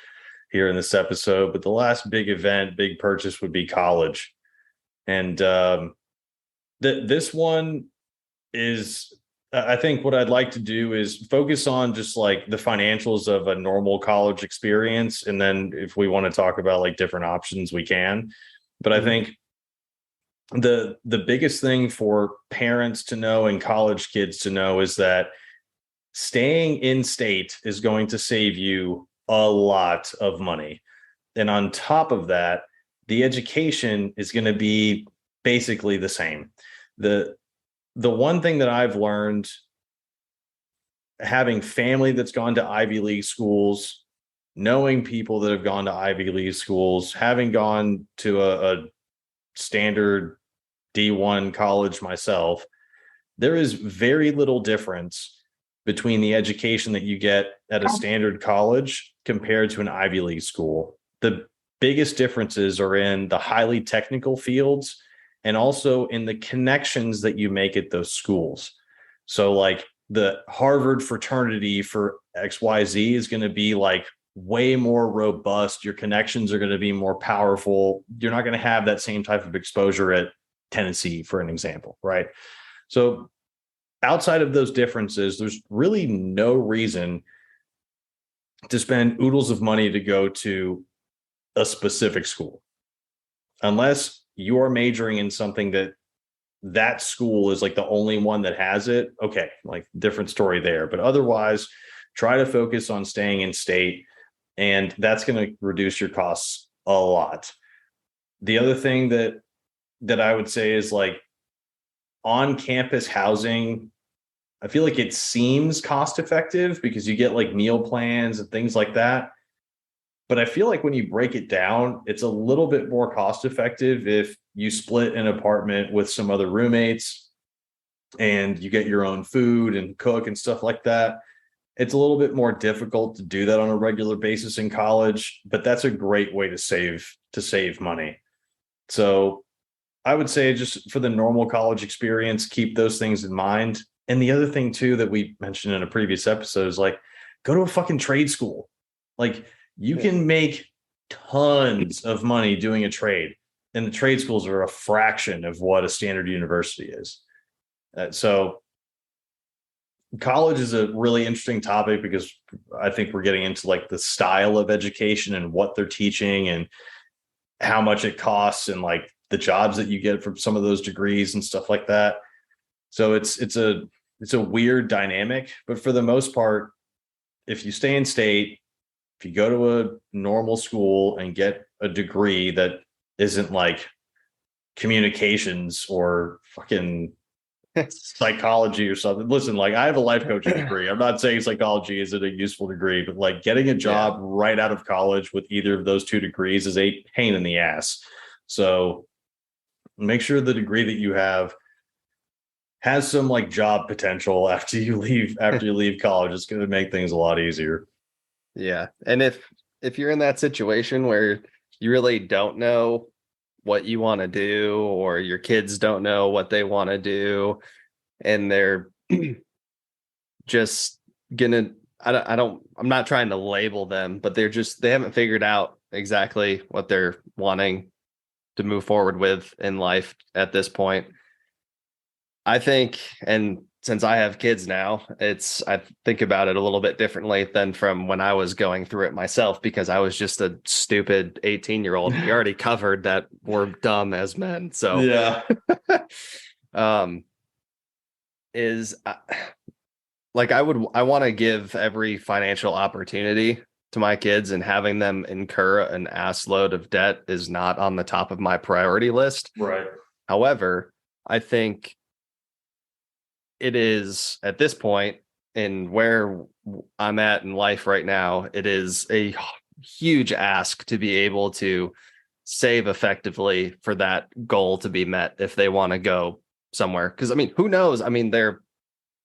here in this episode. But the last big event, big purchase would be college. And this one is, I think what I'd like to do is focus on just like the financials of a normal college experience. And then if we want to talk about like different options, we can. But I Mhm. think the biggest thing for parents to know and college kids to know is that staying in state is going to save you a lot of money. And on top of that, the education is going to be basically the same. The the one thing that I've learned having family that's gone to Ivy League schools, knowing people that have gone to Ivy League schools, having gone to a standard D1 college myself, there is very little difference between the education that you get at a standard college compared to an Ivy League school. The biggest differences are in the highly technical fields and also in the connections that you make at those schools. So, like the Harvard fraternity for XYZ is going to be like way more robust. Your connections are going to be more powerful. You're not going to have that same type of exposure at Tennessee, for an example, right? So outside of those differences, there's really no reason to spend oodles of money to go to a specific school unless you are majoring in something that school is like the only one that has it. Okay, like different story there. But otherwise, try to focus on staying in state, and that's going to reduce your costs a lot. The other thing that I would say is like on campus housing, I feel like it seems cost effective because you get like meal plans and things like that. But I feel like when you break it down, it's a little bit more cost effective if you split an apartment with some other roommates and you get your own food and cook and stuff like that. It's a little bit more difficult to do that on a regular basis in college, but that's a great way to save money. So I would say just for the normal college experience, keep those things in mind. And the other thing too that we mentioned in a previous episode is like go to a fucking trade school. Like you Yeah. can make tons of money doing a trade, and the trade schools are a fraction of what a standard university is. So college is a really interesting topic because I think we're getting into like the style of education and what they're teaching and how much it costs and like the jobs that you get from some of those degrees and stuff like that. So it's a weird dynamic, but for the most part, if you stay in state, if you go to a normal school and get a degree that isn't like communications or fucking psychology or something. Listen, like I have a life coaching degree. I'm not saying psychology isn't a useful degree, but like getting a Yeah. job right out of college with either of those two degrees is a pain in the ass. So make sure the degree that you have has some like job potential after you leave college. It's going to make things a lot easier. Yeah. And if you're in that situation where you really don't know what you want to do, or your kids don't know what they want to do, and they're just gonna I'm not trying to label them, but they haven't figured out exactly what they're wanting to move forward with in life at this point. I think, and since I have kids now, I think about it a little bit differently than from when I was going through it myself, because I was just a stupid 18-year-old. We already covered that we're dumb as men. So, Yeah. um, is like I want to give every financial opportunity to my kids and having them incur an ass load of debt is not on the top of my priority list. Right. However, I think it is at this point in where I'm at in life right now, it is a huge ask to be able to save effectively for that goal to be met if they want to go somewhere. Because I mean, who knows? I mean, they're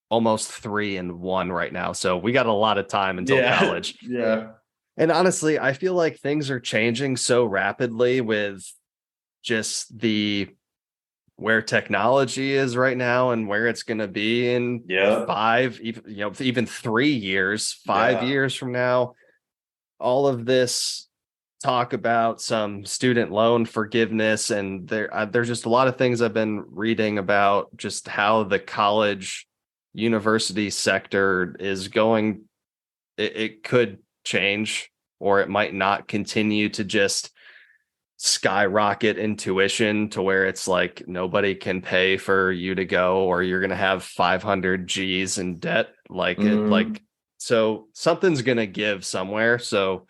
almost 3 and 1 right now. So we got a lot of time until Yeah. college. Yeah. And honestly, I feel like things are changing so rapidly with just the where technology is right now and where it's going to be in Yeah. 5, even 3 years, 5 years from now. All of this talk about some student loan forgiveness, and there's just a lot of things I've been reading about just how the college university sector is going. It could change, or it might not continue to just skyrocket in tuition to where it's like nobody can pay for you to go, or you're going to have 500 G's in debt. So something's going to give somewhere. So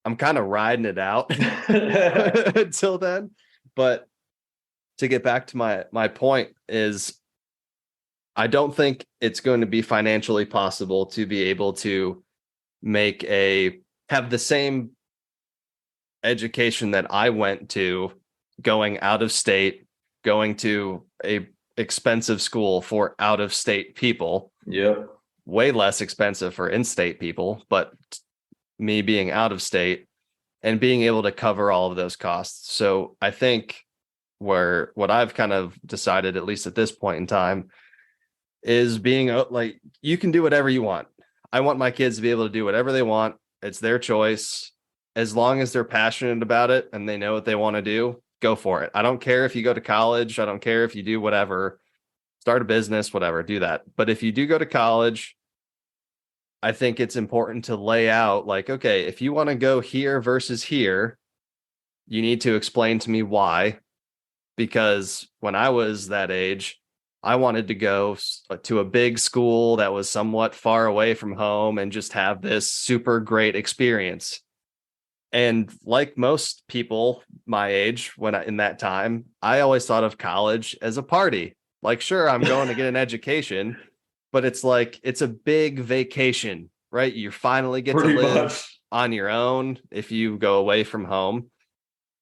I'm kind of riding it out until then. But to get back to my point is, I don't think it's going to be financially possible to be able to have the same education that I went to, going out of state, going to a expensive school for out of state people. Yep. Way less expensive for in-state people, but me being out of state and being able to cover all of those costs. So I think what I've kind of decided, at least at this point in time, is being like, you can do whatever you want. I want my kids to be able to do whatever they want. It's their choice. As long as they're passionate about it and they know what they want to do, go for it. I don't care if you go to college. I don't care if you do whatever, start a business, whatever, do that. But if you do go to college, I think it's important to lay out like, okay, if you want to go here versus here, you need to explain to me why. Because when I was that age, I wanted to go to a big school that was somewhat far away from home and just have this super great experience. And like most people my age, in that time, I always thought of college as a party. Like, sure, I'm going to get an education, but it's like, it's a big vacation, right? You finally get Pretty to live much. on your own if you go away from home.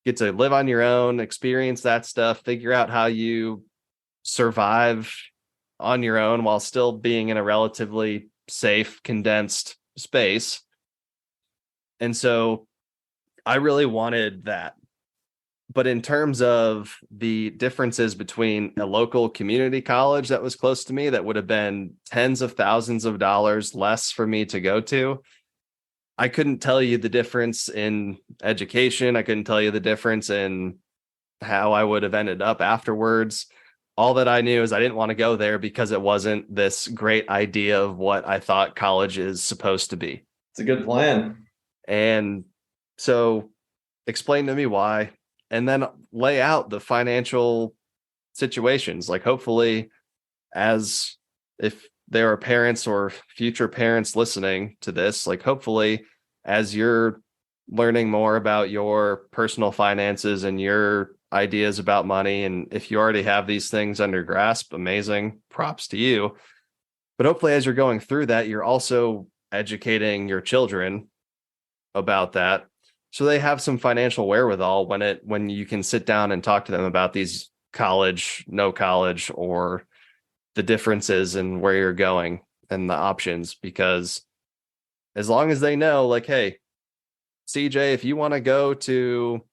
Get to live on your own, experience that stuff, figure out how you survive on your own while still being in a relatively safe, condensed space. And so I really wanted that. But in terms of the differences between a local community college that was close to me, that would have been tens of thousands of dollars less for me to go to, I couldn't tell you the difference in education. I couldn't tell you the difference in how I would have ended up afterwards. All that I knew is I didn't want to go there because it wasn't this great idea of what I thought college is supposed to be. It's a good plan. And so explain to me why, and then lay out the financial situations. Like, hopefully, as if there are parents or future parents listening to this, like, hopefully, as you're learning more about your personal finances and your ideas about money, and if you already have these things under grasp, amazing, props to you. But hopefully, as you're going through that, you're also educating your children about that, so they have some financial wherewithal when you can sit down and talk to them about these college, no college, or the differences and where you're going and the options. Because as long as they know, like, hey, CJ, if you want to go to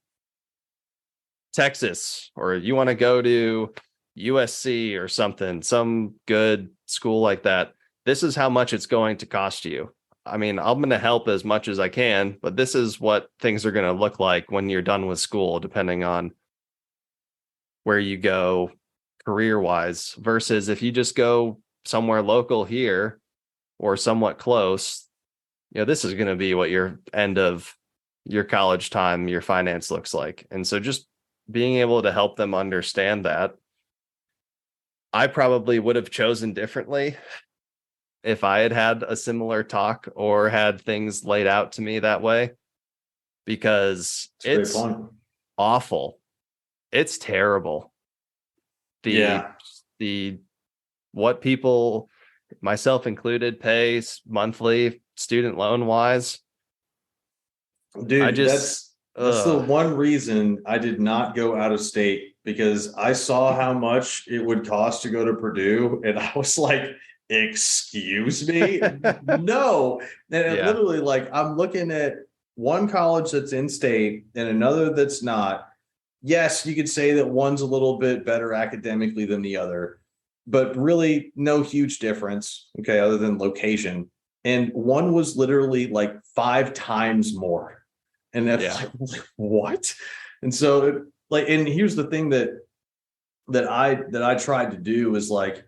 Texas, or you want to go to USC or something, some good school like that, this is how much it's going to cost you. I mean, I'm going to help as much as I can, but this is what things are going to look like when you're done with school, depending on where you go career wise, versus if you just go somewhere local here or somewhat close, this is going to be what your end of your college time, your finance looks like. And so just being able to help them understand that. I probably would have chosen differently if I had had a similar talk or had things laid out to me that way, because it's awful. It's terrible. The what people, myself included, pay monthly student loan wise. Dude, that's the one reason I did not go out of state, because I saw how much it would cost to go to Purdue, and I was like, excuse me? No. And literally, like, I'm looking at one college that's in state and another that's not. Yes, you could say that one's a little bit better academically than the other, but really no huge difference, okay, other than location. And one was literally like 5 times more. And that's like, what? And so, like, and here's the thing that I tried to do is like,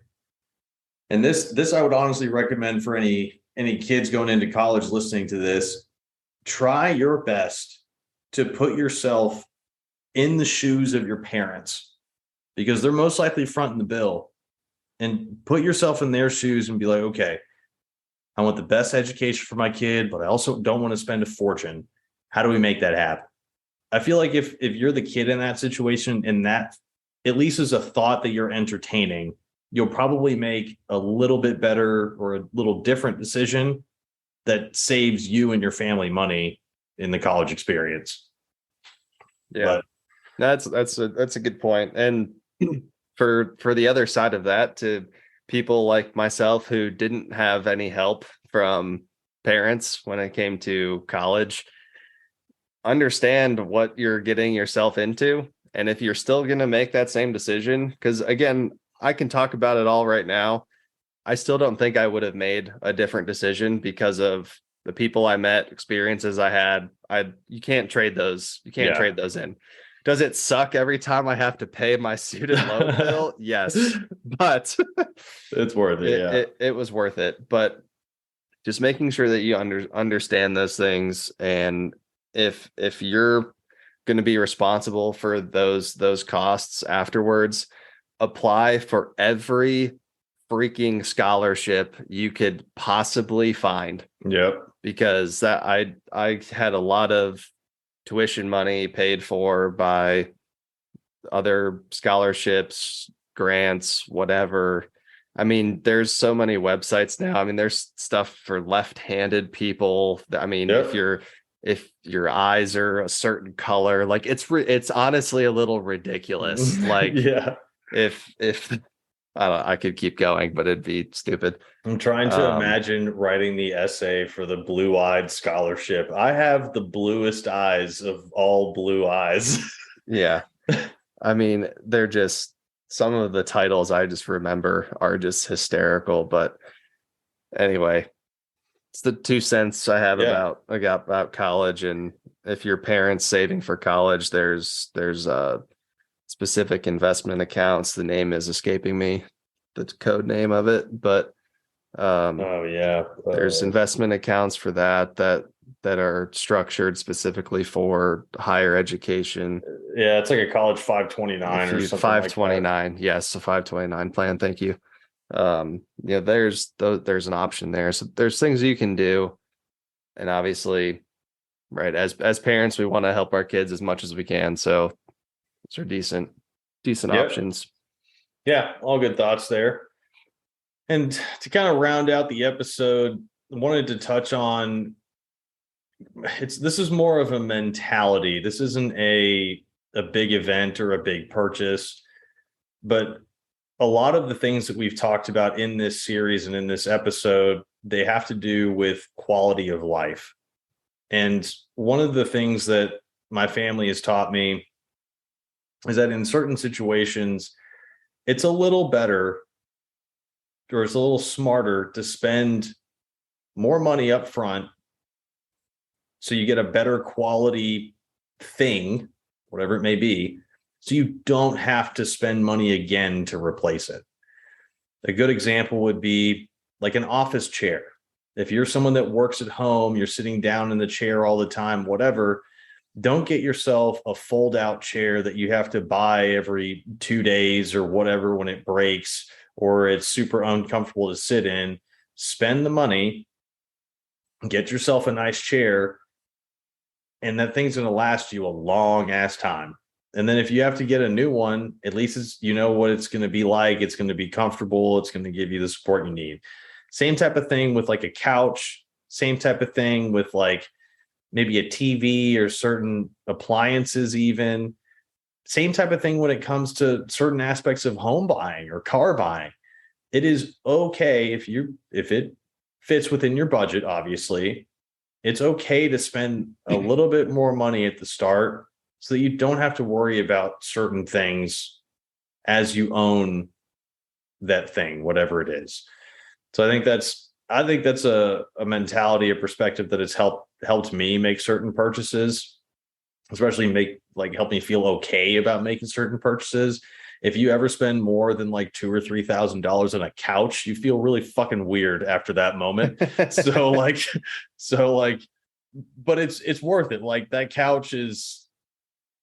and this I would honestly recommend for any kids going into college listening to this. Try your best to put yourself in the shoes of your parents, because they're most likely fronting the bill, and put yourself in their shoes and be like, okay, I want the best education for my kid, but I also don't want to spend a fortune. How do we make that happen? I feel like if you're the kid in that situation, and that at least is a thought that you're entertaining, you'll probably make a little bit better or a little different decision that saves you and your family money in the college experience. Yeah, but that's a good point. And for the other side of that, to people like myself who didn't have any help from parents when it came to college, understand what you're getting yourself into. And if you're still going to make that same decision, because again, I can talk about it all right now, I still don't think I would have made a different decision because of the people I met, experiences I had. You can't trade those. You can't trade those in. Does it suck every time I have to pay my student loan bill? Yes, but it's worth it. It was worth it. But just making sure that you understand those things, and if you're going to be responsible for those costs afterwards, apply for every freaking scholarship you could possibly find. Yep. Because that I had a lot of tuition money paid for by other scholarships, grants, whatever. I mean, there's so many websites now. I mean, there's stuff for left-handed people. I mean, if your eyes are a certain color, like it's honestly a little ridiculous. Like, if I don't know, I could keep going, but it'd be stupid. I'm trying to imagine writing the essay for the blue-eyed scholarship. I have the bluest eyes of all blue eyes. Yeah. I mean, they're just, some of the titles I just remember are just hysterical. But anyway, it's the 2 cents I have about college. And if your parents saving for college, there's specific investment accounts. The name is escaping me, the code name of it, but there's investment accounts for that are structured specifically for higher education. Yeah, it's like a college 529 or something. 529, like yes, a 529 plan. Thank you. There's an option there. So there's things you can do, and obviously, right, as parents, we want to help our kids as much as we can. So those are decent options. Yeah, all good thoughts there. And to kind of round out the episode, I wanted to touch on this is more of a mentality. This isn't a big event or a big purchase, but a lot of the things that we've talked about in this series and in this episode, they have to do with quality of life. And one of the things that my family has taught me is that in certain situations, it's a little better, or it's a little smarter to spend more money up front so you get a better quality thing, whatever it may be, so you don't have to spend money again to replace it. A good example would be like an office chair. If you're someone that works at home, you're sitting down in the chair all the time, whatever, don't get yourself a fold out chair that you have to buy every 2 days or whatever when it breaks or it's super uncomfortable to sit in. spend the money, get yourself a nice chair, and that thing's going to last you a long ass time. And then if you have to get a new one, at least what it's going to be like. It's going to be comfortable. It's going to give you the support you need. Same type of thing with like a couch. Same type of thing with like maybe a TV or certain appliances even. Same type of thing when it comes to certain aspects of home buying or car buying. It is okay if it fits within your budget, obviously. It's okay to spend a little bit more money at the start so that you don't have to worry about certain things as you own that thing, whatever it is. So I think that's a mentality, a perspective that has helped me make certain purchases, especially help me feel okay about making certain purchases. If you ever spend more than like $2,000 or $3,000 on a couch, you feel really fucking weird after that moment. But it's worth it. Like that couch is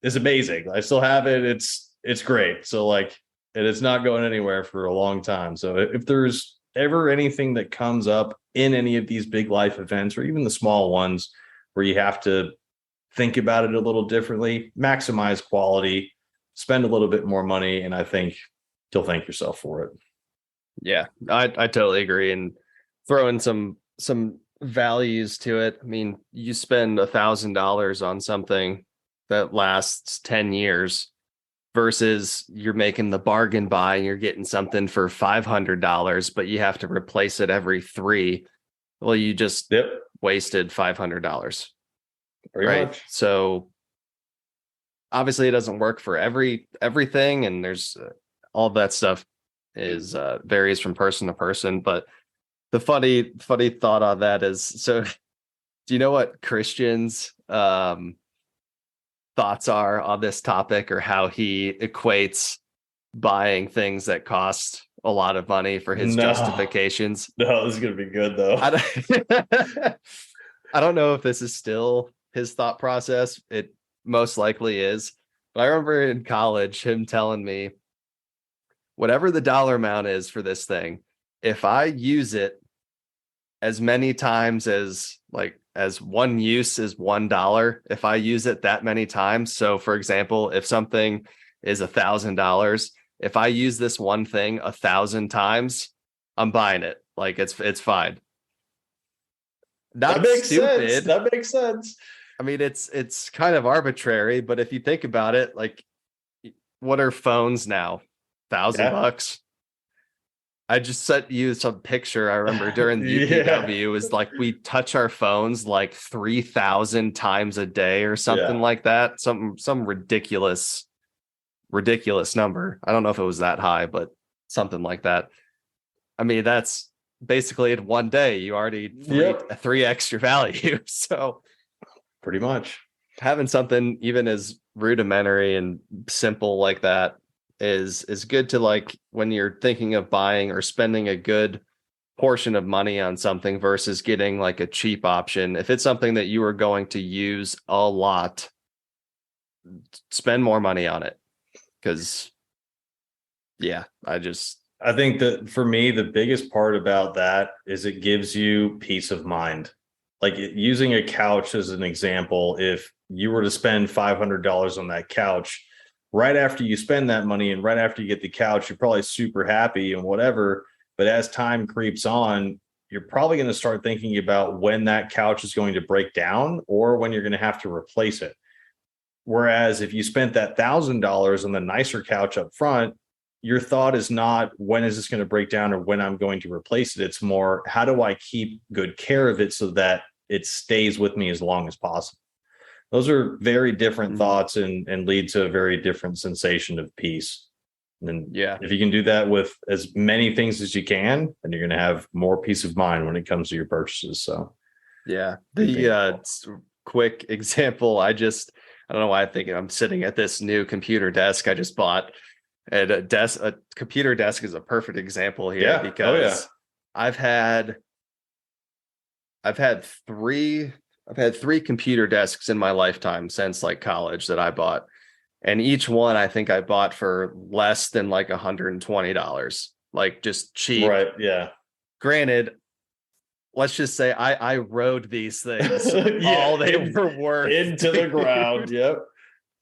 amazing. I still have it. It's great. So like, and it's not going anywhere for a long time. So if there's ever anything that comes up in any of these big life events or even the small ones where you have to think about it a little differently, maximize quality, spend a little bit more money, and I think you'll thank yourself for it. Yeah, I totally agree. And throwing some values to it. I mean, you spend $1,000 on something that lasts 10 years versus you're making the bargain buy and you're getting something for $500, but you have to replace it every 3. Well, you just wasted $500. Right. Much. So obviously it doesn't work for everything. And there's all that stuff is varies from person to person. But the funny thought on that is, so do you know what Christian's thoughts are on this topic, or how he equates buying things that cost a lot of money for his justifications? No, this is going to be good though. I don't know if this is still his thought process. It most likely is. But I remember in college him telling me, whatever the dollar amount is for this thing, if I use it as many times as one use is $1, if I use it that many times. So for example, if something is $1,000, if I use this one thing 1,000 times, I'm buying it. Like it's fine. That makes sense. That makes sense. I mean, it's kind of arbitrary, but if you think about it, like, what are phones now? $1,000. I just sent you some picture. I remember during the UPW, it was like we touch our phones like 3,000 times a day or something like that. Some ridiculous number. I don't know if it was that high, but something like that. I mean, that's basically in one day you already three extra value. So pretty much having something even as rudimentary and simple like that is good to, like, when you're thinking of buying or spending a good portion of money on something versus getting like a cheap option. If it's something that you are going to use a lot, spend more money on it. Because I think that for me, the biggest part about that is it gives you peace of mind. Like using a couch as an example, if you were to spend $500 on that couch, right after you spend that money and right after you get the couch, you're probably super happy and whatever. But as time creeps on, you're probably going to start thinking about when that couch is going to break down or when you're going to have to replace it. Whereas if you spent that $1,000 on the nicer couch up front, your thought is not, when is this going to break down or when I'm going to replace it? It's more, how do I keep good care of it so that it stays with me as long as possible? Those are very different thoughts and lead to a very different sensation of peace. And if you can do that with as many things as you can, then you're going to have more peace of mind when it comes to your ppurchases. So, the quick example, I don't know why I think I'm sitting at this new computer desk I just bought. And a computer desk is a perfect example here because I've had three computer desks in my lifetime since like college that I bought. And each one I think I bought for less than like $120, like just cheap. Right. Yeah. Granted, let's just say I rode these things Yeah, all they were worth into the ground. Yep.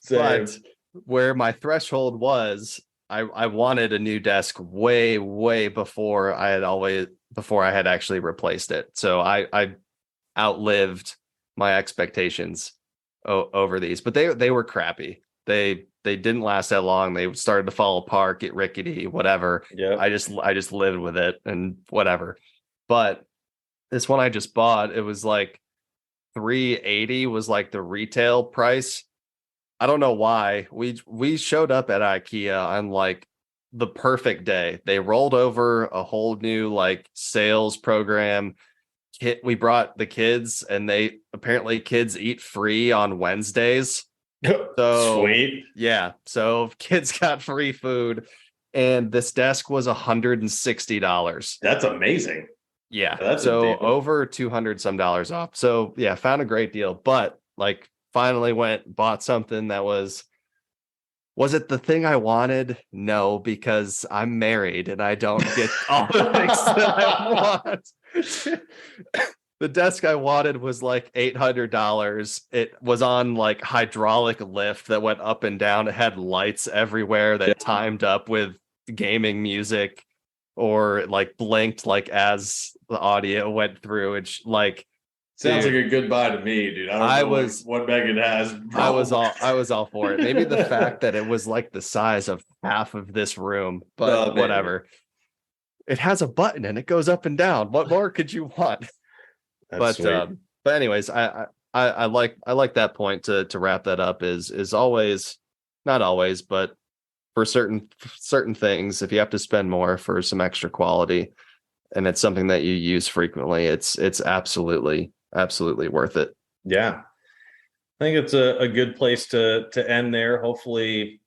Same. But where my threshold was, I wanted a new desk way before I had actually replaced it. So I outlived my expectations over these, but they were crappy. They didn't last that long. They started to fall apart, get rickety, whatever. Yeah. I just lived with it and whatever. But this one I just bought, it was like $380 was like the retail price. I don't know why. We showed up at IKEA on like the perfect day. They rolled over a whole new like sales program. We brought the kids, and they apparently kids eat free on Wednesdays. So Sweet. yeah, so kids got free food, and this desk was $160. That's amazing. Yeah, That's a so deal. over 200 some dollars off. So yeah, found a great deal, but like finally bought something that was it the thing I wanted? No, because I'm married and I don't get all the things that I want. The desk I wanted was like $800. It was on like hydraulic lift that went up and down. It had lights everywhere that timed up with gaming music, or like blinked like as the audio went through. It's like, sounds dude, like a good buy to me, dude. I don't know what Megan has. I was all for it. Maybe the fact that it was like the size of half of this room, but whatever. It has a button and it goes up and down. What more could you want? That's but anyways, I like that point to wrap that up is always, not always, but for certain things, if you have to spend more for some extra quality and it's something that you use frequently, it's absolutely worth it. Yeah. I think it's a good place to end there. Hopefully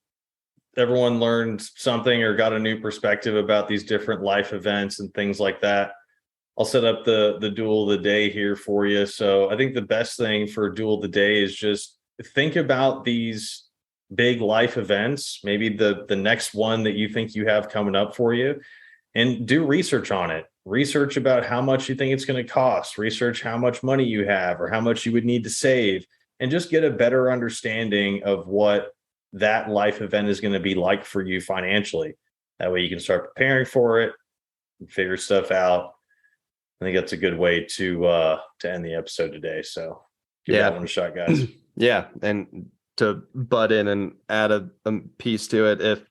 everyone learned something or got a new perspective about these different life events and things like that. I'll set up the duel of the day here for you. So I think the best thing for duel of the day is just think about these big life events, maybe the next one that you think you have coming up for you, and do research on it. Research about how much you think it's going to cost, research how much money you have or how much you would need to save, and just get a better understanding of what that life event is going to be like for you financially. That way you can start preparing for it and figure stuff out. I think that's a good way to end the episode today. So give that one a shot, guys. Yeah. And to butt in and add a piece to it,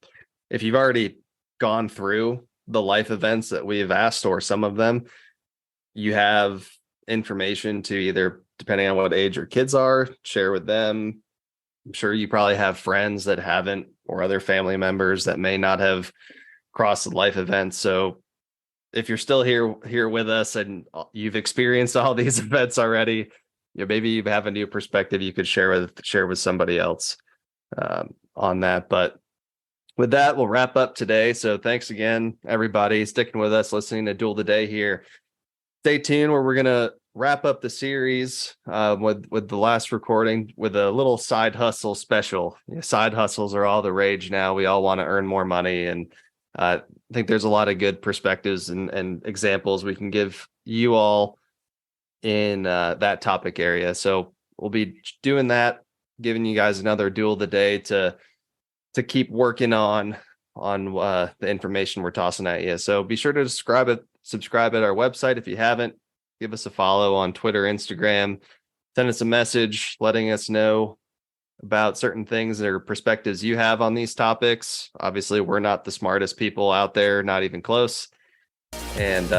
if you've already gone through the life events that we've asked, or some of them, you have information to either, depending on what age your kids are, share with them. I'm sure you probably have friends that haven't, or other family members that may not have crossed the life events. So if you're still here with us and you've experienced all these events already, maybe you have a new perspective you could share with somebody else on that. But with that, we'll wrap up today. So thanks again, everybody, sticking with us, listening to Duel the Day here. Stay tuned, where we're going to wrap up the series with the last recording with a little side hustle special. Side hustles are all the rage now. We all want to earn more money, and I think there's a lot of good perspectives and examples we can give you all in that topic area. So we'll be doing that, giving you guys another Duel of the Day to keep working on the information we're tossing at you. So be sure to subscribe at our website if you haven't. Give us a follow on Twitter, Instagram. Send us a message letting us know about certain things or perspectives you have on these topics. Obviously, we're not the smartest people out there, not even close. And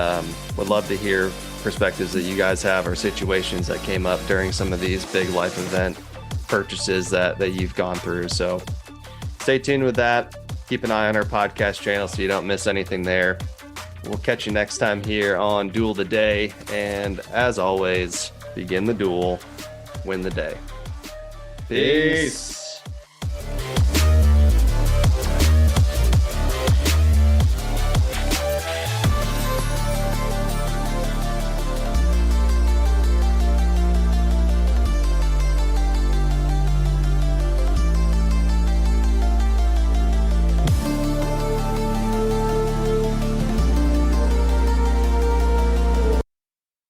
would love to hear perspectives that you guys have, or situations that came up during some of these big life event purchases that you've gone through. So stay tuned with that. Keep an eye on our podcast channel so you don't miss anything there. We'll catch you next time here on Duel the Day. And as always, begin the duel, win the day. Peace.